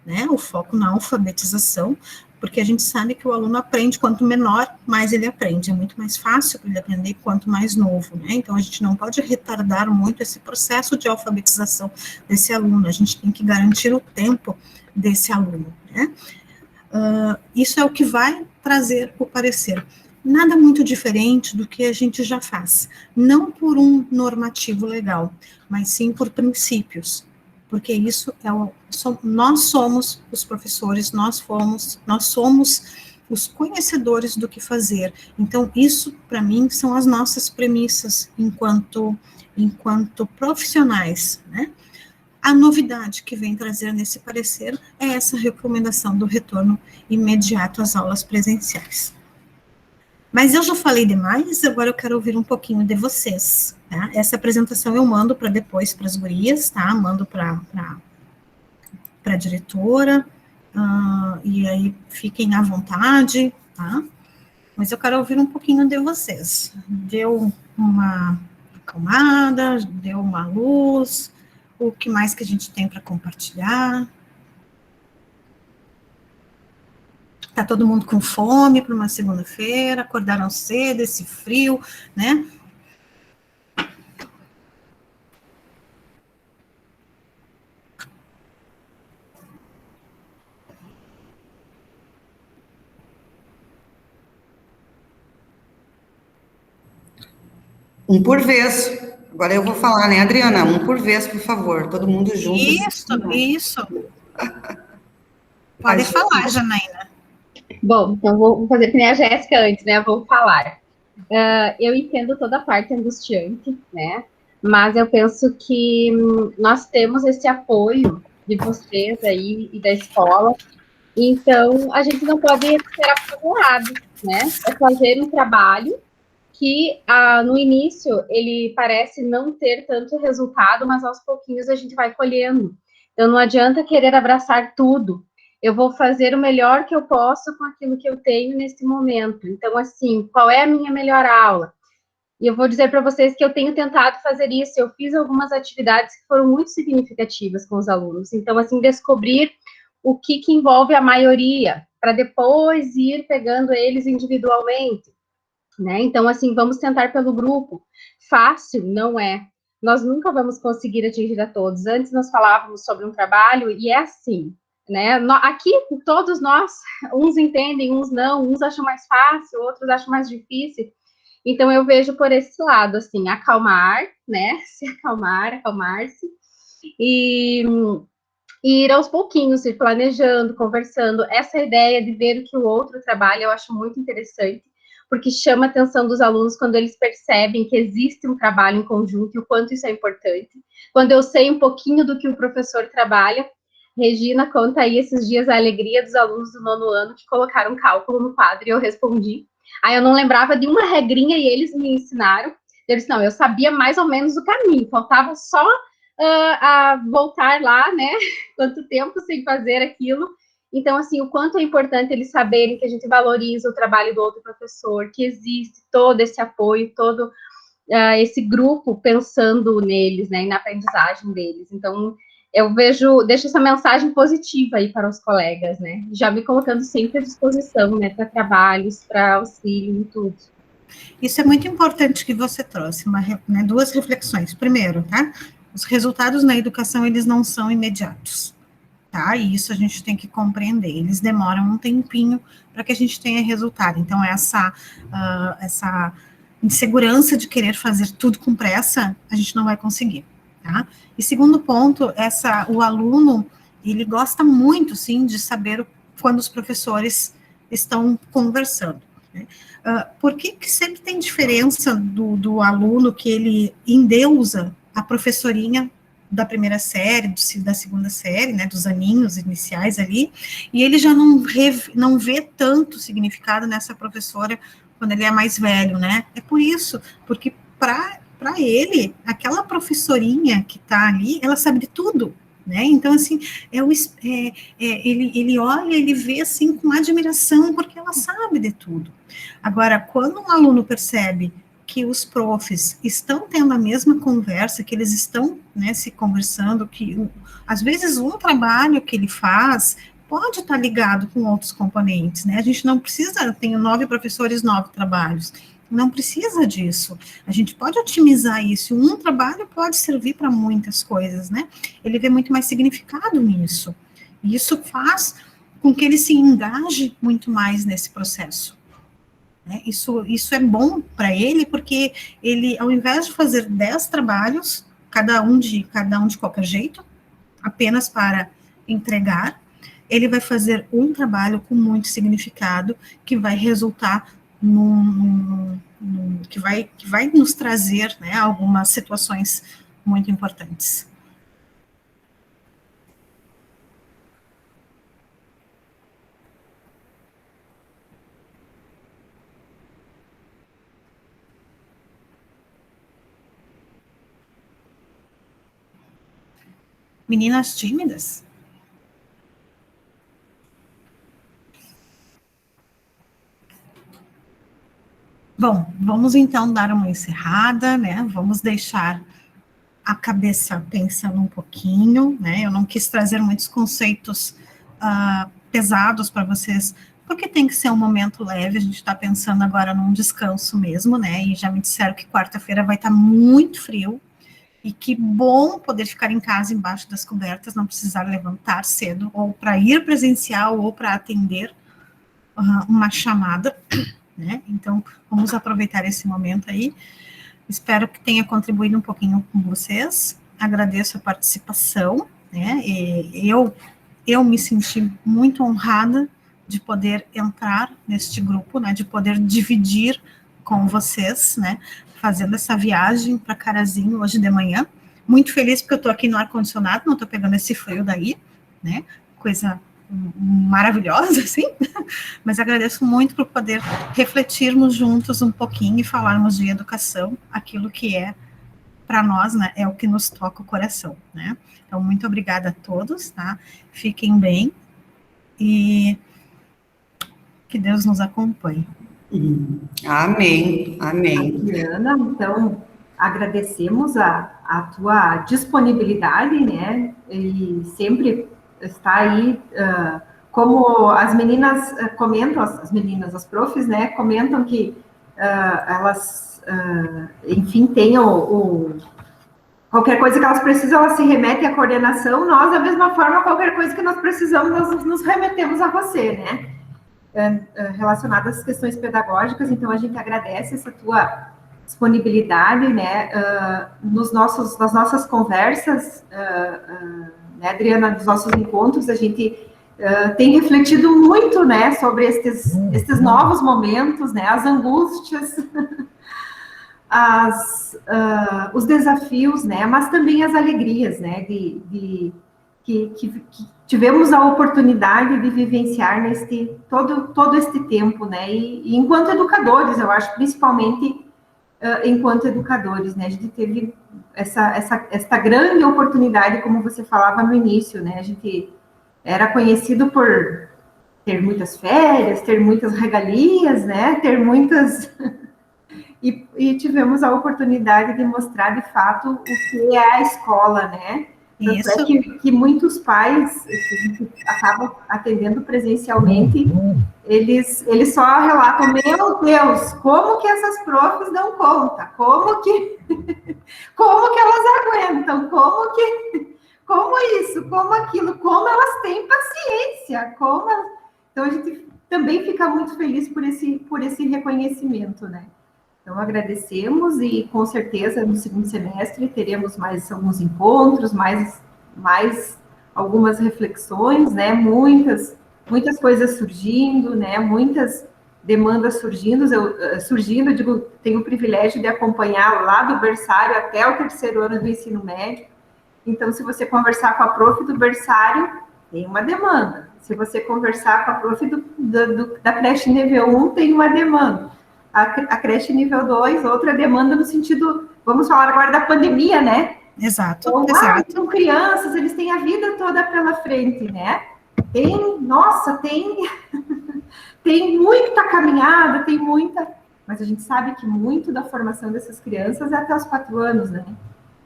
né? O foco na alfabetização, porque a gente sabe que o aluno aprende, quanto menor, mais ele aprende, é muito mais fácil para ele aprender quanto mais novo, né? Então, a gente não pode retardar muito esse processo de alfabetização desse aluno, a gente tem que garantir o tempo desse aluno, né? Isso é o que vai trazer o parecer. Nada muito diferente do que a gente já faz, não por um normativo legal, mas sim por princípios, porque isso nós somos os professores, nós somos os conhecedores do que fazer. Então, isso, para mim, são as nossas premissas enquanto profissionais, né? A novidade que vem trazer nesse parecer é essa recomendação do retorno imediato às aulas presenciais. Mas eu já falei demais, agora eu quero ouvir um pouquinho de vocês, tá? Essa apresentação eu mando para depois para as gurias, tá? Mando para a diretora, e aí fiquem à vontade, tá? Mas eu quero ouvir um pouquinho de vocês. Deu uma acalmada, deu uma luz, o que mais que a gente tem para compartilhar? Tá todo mundo com fome para uma segunda-feira, acordaram cedo, esse frio, né? Um por vez. Agora eu vou falar, né, Adriana? Um por vez, por favor. Todo mundo junto. Isso. Pode falar, Janaína. Bom, então vou fazer que nem a Jéssica antes, né? Vou falar. Eu entendo toda a parte angustiante, né? Mas eu penso que nós temos esse apoio de vocês aí e da escola, então a gente não pode ser acumulado, né? É fazer um trabalho que no início ele parece não ter tanto resultado, mas aos pouquinhos a gente vai colhendo. Então não adianta querer abraçar tudo. Eu vou fazer o melhor que eu posso com aquilo que eu tenho nesse momento. Então, assim, qual é a minha melhor aula? E eu vou dizer para vocês que eu tenho tentado fazer isso. Eu fiz algumas atividades que foram muito significativas com os alunos. Então, assim, descobrir o que envolve a maioria, para depois ir pegando eles individualmente, né? Então, assim, vamos tentar pelo grupo. Fácil não é. Nós nunca vamos conseguir atingir a todos. Antes nós falávamos sobre um trabalho e é assim, né? Aqui, todos nós, uns entendem, uns não, uns acham mais fácil, outros acham mais difícil. Então, eu vejo por esse lado, assim, acalmar, né? Se acalmar, acalmar-se. E ir aos pouquinhos, ir planejando, conversando. Essa ideia de ver o que o outro trabalha, eu acho muito interessante, porque chama a atenção dos alunos quando eles percebem que existe um trabalho em conjunto e o quanto isso é importante. Quando eu sei um pouquinho do que o professor trabalha, Regina conta aí esses dias a alegria dos alunos do 9º ano que colocaram cálculo no quadro e eu respondi. Aí eu não lembrava de uma regrinha e eles me ensinaram. Eu disse, não, eu sabia mais ou menos o caminho, faltava só a voltar lá, né? Quanto tempo sem fazer aquilo. Então, assim, o quanto é importante eles saberem que a gente valoriza o trabalho do outro professor, que existe todo esse apoio, todo esse grupo pensando neles, né? E na aprendizagem deles. Então, eu deixo essa mensagem positiva aí para os colegas, né? Já me colocando sempre à disposição, né? Para trabalhos, para auxílio e tudo. Isso é muito importante que você trouxe, né, 2 reflexões. Primeiro, tá? Os resultados na educação, eles não são imediatos, tá? E isso a gente tem que compreender. Eles demoram um tempinho para que a gente tenha resultado. Então, essa insegurança de querer fazer tudo com pressa, a gente não vai conseguir. Tá? E segundo ponto, o aluno, ele gosta muito, sim, de saber quando os professores estão conversando, né? Por que sempre tem diferença do aluno que ele endeusa a professorinha da primeira série, da segunda série, né, dos aninhos iniciais ali, e ele já não vê tanto significado nessa professora quando ele é mais velho, né? É por isso, porque para para ele, aquela professorinha que está ali, ela sabe de tudo, né? Então, assim, ele olha, ele vê, assim, com admiração, porque ela sabe de tudo. Agora, quando um aluno percebe que os profs estão tendo a mesma conversa, que eles estão, né, se conversando, que às vezes um trabalho que ele faz pode estar ligado com outros componentes, né? A gente não precisa, tenho 9 professores, 9 trabalhos. Não precisa disso. A gente pode otimizar isso. Um trabalho pode servir para muitas coisas, né? Ele vê muito mais significado nisso. E isso faz com que ele se engaje muito mais nesse processo. Né? Isso é bom para ele, porque ele, ao invés de fazer 10 trabalhos, cada um de qualquer jeito, apenas para entregar, ele vai fazer um trabalho com muito significado, que vai resultar que vai nos trazer, né, algumas situações muito importantes. Meninas tímidas? Bom, vamos então dar uma encerrada, né? Vamos deixar a cabeça pensando um pouquinho, né? Eu não quis trazer muitos conceitos pesados para vocês, porque tem que ser um momento leve. A gente está pensando agora num descanso mesmo, né? E já me disseram que quarta-feira vai estar muito frio, e que bom poder ficar em casa embaixo das cobertas, não precisar levantar cedo, ou para ir presencial, ou para atender uma chamada, né? Então, vamos aproveitar esse momento aí. Espero que tenha contribuído um pouquinho com vocês. Agradeço a participação, né? E eu me senti muito honrada de poder entrar neste grupo, né? De poder dividir com vocês, né? Fazendo essa viagem para Carazinho hoje de manhã. Muito feliz porque eu estou aqui no ar-condicionado, não estou pegando esse frio daí, né? Coisa maravilhosa, assim, mas agradeço muito por poder refletirmos juntos um pouquinho e falarmos de educação, aquilo que é, para nós, né, é o que nos toca o coração, né? Então, muito obrigada a todos, tá? Fiquem bem e que Deus nos acompanhe. Amém, amém. Adriana, então, agradecemos a tua disponibilidade, né, e sempre está aí, como as meninas comentam, as profs, né, comentam que elas, enfim, têm qualquer coisa que elas precisam, elas se remetem à coordenação. Nós, da mesma forma, qualquer coisa que nós precisamos, nós nos remetemos a você, né, relacionadas às questões pedagógicas. Então, a gente agradece essa tua disponibilidade, né, nas nossas conversas, né, Adriana, nos nossos encontros, a gente tem refletido muito, né, sobre estes novos momentos, né, as angústias, os desafios, né, mas também as alegrias, né, que tivemos a oportunidade de vivenciar todo este tempo, né, e enquanto educadores, eu acho, principalmente enquanto educadores, né, a gente teve essa grande oportunidade, como você falava no início, né, a gente era conhecido por ter muitas férias, ter muitas regalias, né, ter muitas... e tivemos a oportunidade de mostrar, de fato, o que é a escola, né, Isso. É que muitos pais, que a gente acaba atendendo presencialmente, eles só relatam, meu Deus, como que essas profs dão conta? Como que elas aguentam? Como isso? Como aquilo? Como elas têm paciência? Então, a gente também fica muito feliz por esse reconhecimento, né? Então, agradecemos e, com certeza, no segundo semestre teremos mais alguns encontros, mais algumas reflexões, né? Muitas coisas surgindo, né? Muitas demandas surgindo. Eu digo, tenho o privilégio de acompanhar lá do berçário até o 3º ano do ensino médio. Então, se você conversar com a prof do berçário, tem uma demanda. Se você conversar com a prof da creche nível 1, tem uma demanda. A creche nível 2, outra demanda no sentido vamos falar agora da pandemia, né? Exato, Então, exato. são crianças, eles têm a vida toda pela frente, né? Tem muita caminhada, mas a gente sabe que muito da formação dessas crianças é até os 4 anos, né?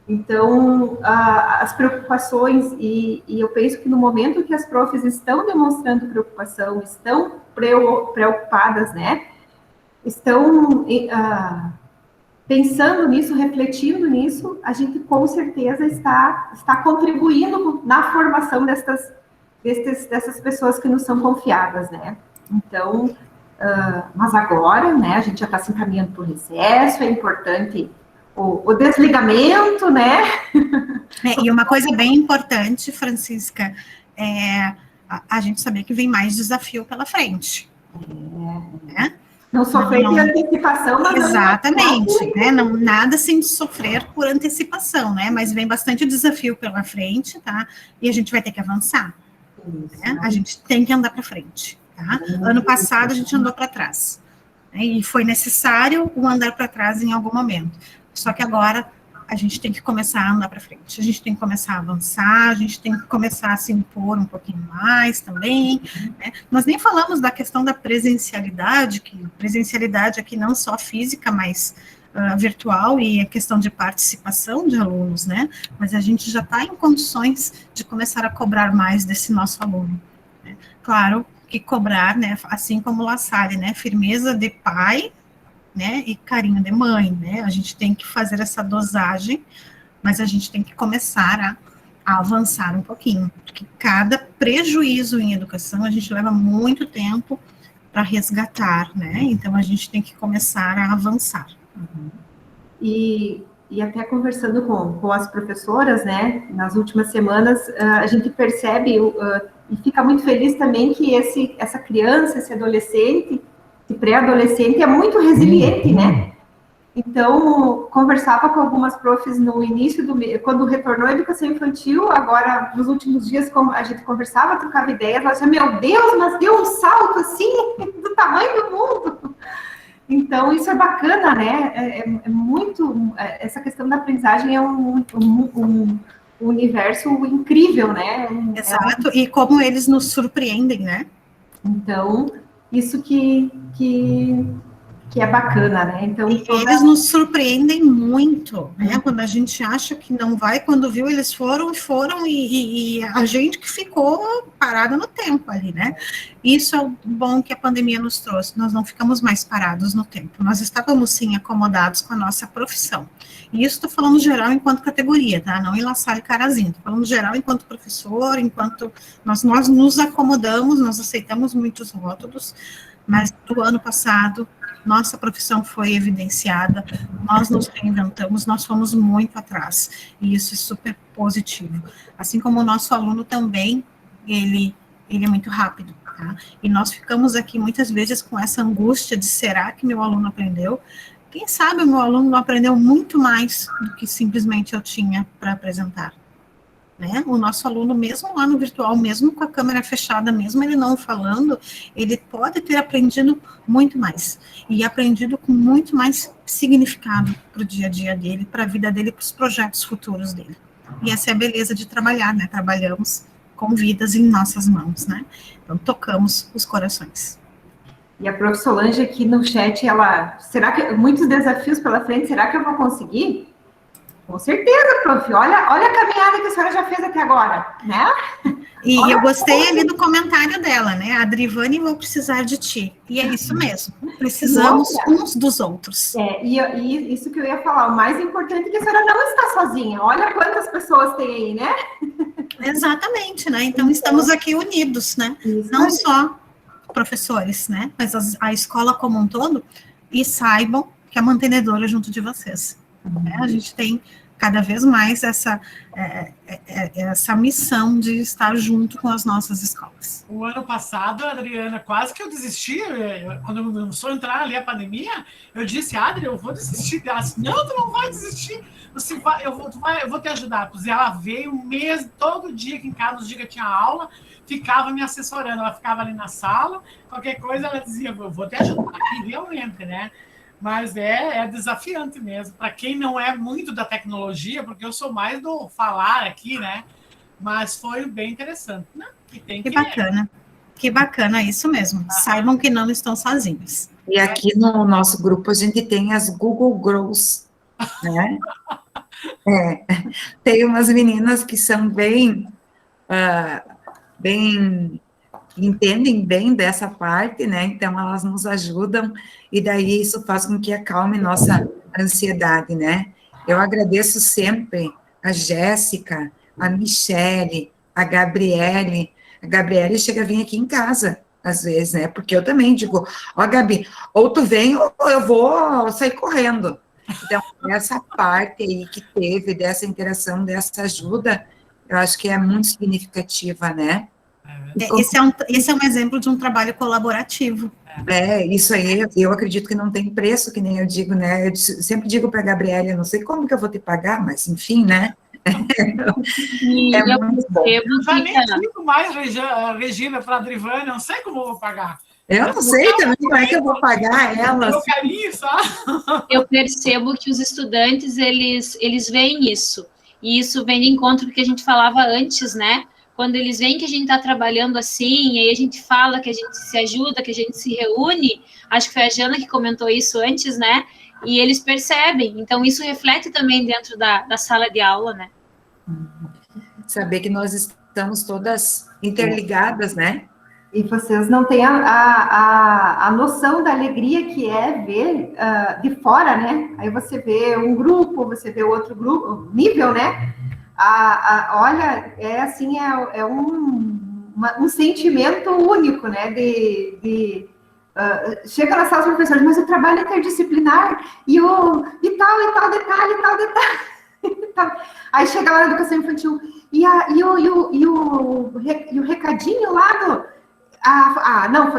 Então, as preocupações, e eu penso que no momento que as profs estão demonstrando preocupação, estão preocupadas, né? Estão pensando nisso, refletindo nisso, a gente com certeza está contribuindo na formação dessas pessoas que nos são confiadas, né? Então, mas agora, né, a gente já está se encaminhando para o recesso, é importante o desligamento, né? E uma coisa bem importante, Francisca, a gente saber que vem mais desafio pela frente. Né? Não sofrer por antecipação, mas exatamente, né? Não, nada sem sofrer por antecipação, né? Mas vem bastante desafio pela frente, tá? E a gente vai ter que avançar. Né? A gente tem que andar para frente. Tá? Ano passado a gente andou para trás. Né? E foi necessário o andar para trás em algum momento. Só que agora a gente tem que começar a andar para frente. A gente tem que começar a avançar, a gente tem que começar a se impor um pouquinho mais também. Né? Nós nem falamos da questão da presencialidade, que presencialidade aqui não só física, mas virtual, e a questão de participação de alunos, né? Mas a gente já está em condições de começar a cobrar mais desse nosso aluno. Né? Claro que cobrar, né, assim como La Salle, né, firmeza de pai, né, e carinho de mãe, né, a gente tem que fazer essa dosagem, mas a gente tem que começar a avançar um pouquinho, porque cada prejuízo em educação a gente leva muito tempo para resgatar, né, então a gente tem que começar a avançar. E até conversando com as professoras, né, nas últimas semanas, a gente percebe e fica muito feliz também que essa criança, esse adolescente, esse pré-adolescente é muito resiliente, né? Então, conversava com algumas profs no início quando retornou a educação infantil, agora, nos últimos dias, a gente conversava, trocava ideias, ela dizia, meu Deus, mas deu um salto, assim, do tamanho do mundo. Então, isso é bacana, né? É muito... Essa questão da aprendizagem é um universo incrível, né? Exato, e como eles nos surpreendem, né? Então, isso que é bacana, né? Então, eles nos surpreendem muito, né? Quando a gente acha que não vai, quando viu, eles foram e a gente que ficou parado no tempo ali, né? Isso é o bom que a pandemia nos trouxe, nós não ficamos mais parados no tempo, nós estávamos sim acomodados com a nossa profissão. E isso estou falando geral enquanto categoria, tá? Não em La Salle e Carazinho, estou falando geral enquanto professor, enquanto nós nos acomodamos, nós aceitamos muitos rótulos, mas do ano passado, nossa profissão foi evidenciada, nós nos reinventamos, nós fomos muito atrás, e isso é super positivo. Assim como o nosso aluno também, ele é muito rápido, tá? E nós ficamos aqui muitas vezes com essa angústia de será que meu aluno aprendeu? Quem sabe o meu aluno não aprendeu muito mais do que simplesmente eu tinha para apresentar. Né? O nosso aluno, mesmo lá no virtual, mesmo com a câmera fechada, mesmo ele não falando, ele pode ter aprendido muito mais, e aprendido com muito mais significado para o dia a dia dele, para a vida dele, para os projetos futuros dele. E essa é a beleza de trabalhar, né? Trabalhamos com vidas em nossas mãos, né? Então, tocamos os corações. E a prof. Solange aqui no chat, será que muitos desafios pela frente, será que eu vou conseguir? Com certeza, prof. Olha a caminhada que a senhora já fez até agora, né? E eu gostei ali do comentário dela, né? Adrivane, vou precisar de ti. E é isso mesmo. Precisamos uns dos outros. E isso que eu ia falar, o mais importante é que a senhora não está sozinha. Olha quantas pessoas tem aí, né? Exatamente, né? Então, estamos aqui unidos, né? Isso não aí. só professores, né? Mas a escola como um todo, e saibam que a mantenedora é junto de vocês. Né? A gente tem cada vez mais essa missão de estar junto com as nossas escolas. O ano passado, Adriana, quase que eu desisti, quando começou a entrar ali a pandemia, eu disse, Adri, eu vou desistir. Ela disse, não, tu não vai desistir, eu vou te ajudar. Pois ela veio todo dia aqui em casa, nos dias que tinha aula, ficava me assessorando, ela ficava ali na sala, qualquer coisa ela dizia, eu vou te ajudar aqui, realmente, né? Mas é desafiante mesmo. Para quem não é muito da tecnologia, porque eu sou mais do falar aqui, né? Mas foi bem interessante, né? Que bacana. Que bacana, isso mesmo. Saibam que não estão sozinhos. E aqui no nosso grupo a gente tem as Google Girls, né? Tem umas meninas que são bem entendem bem dessa parte, né? Então elas nos ajudam e daí isso faz com que acalme nossa ansiedade, né? Eu agradeço sempre a Jéssica, a Michele, a Gabriele. A Gabriele chega a vir aqui em casa, às vezes, né? Porque eu também digo, ó, Gabi, ou tu vem ou eu vou sair correndo. Então, essa parte aí que teve, dessa interação, dessa ajuda, eu acho que é muito significativa, né? Esse é um exemplo de um trabalho colaborativo. Isso aí, eu acredito que não tem preço, que nem eu digo, né? Eu sempre digo para a Gabriela, eu não sei como que eu vou te pagar, mas enfim, né? E eu percebo já nem digo mais, Regina, para a Adrivânia, não sei como eu vou pagar. Eu não sei também como é que eu vou pagar elas. Eu percebo que os estudantes, eles veem isso. E isso vem de encontro do que a gente falava antes, né? Quando eles veem que a gente está trabalhando assim, aí a gente fala que a gente se ajuda, que a gente se reúne, acho que foi a Jana que comentou isso antes, né? E eles percebem. Então, isso reflete também dentro da sala de aula, né? Saber que nós estamos todas interligadas, né? E vocês não têm a noção da alegria que é ver de fora, né? Aí você vê um grupo, você vê outro grupo, nível, né? Olha, é assim, é um sentimento único, né? Chega na sala dos professores, mas o trabalho é interdisciplinar e tal detalhe, tal detalhe. Aí chega lá na educação infantil e o recadinho lá do...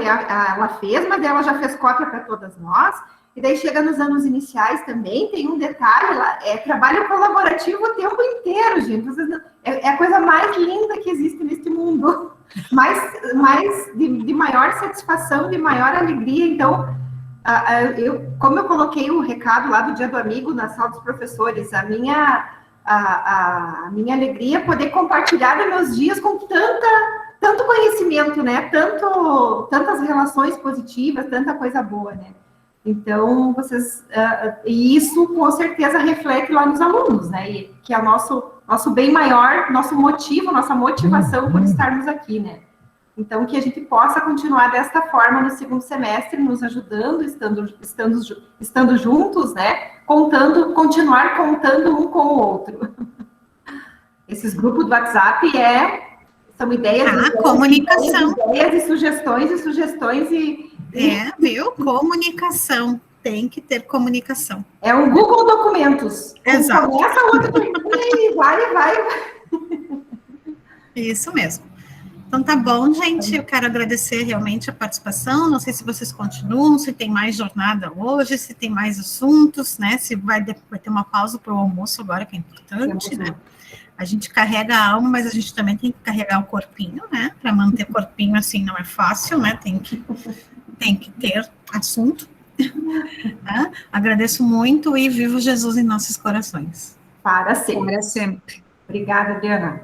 ela fez, mas ela já fez cópia para todas nós. E daí chega nos anos iniciais também, tem um detalhe lá, trabalho colaborativo o tempo inteiro, gente. É a coisa mais linda que existe neste mundo. De maior satisfação, de maior alegria. Então, como eu coloquei o recado lá do Dia do Amigo na sala dos professores, a minha alegria é poder compartilhar os meus dias com tanto conhecimento, né? Tantas relações positivas, tanta coisa boa, né? Então, e isso com certeza reflete lá nos alunos, né? E que é o nosso bem maior, nosso motivo, nossa motivação por estarmos aqui, né? Então, que a gente possa continuar desta forma no segundo semestre, nos ajudando, estando juntos, né? Continuar contando um com o outro. Esses grupos do WhatsApp são ideias, comunicação. Ideias e sugestões viu? Comunicação. Tem que ter comunicação. É um Google Documentos. Exato. Começa, outro termina e vai. Isso mesmo. Então, tá bom, gente. Eu quero agradecer realmente a participação. Não sei se vocês continuam, se tem mais jornada hoje, se tem mais assuntos, né? Se vai ter uma pausa para o almoço agora, que é importante, né? A gente carrega a alma, mas a gente também tem que carregar o corpinho, né? Para manter o corpinho assim não é fácil, né? Tem que ter assunto. Tá? Agradeço muito e viva Jesus em nossos corações. Para sempre. Para sempre. Obrigada, Diana.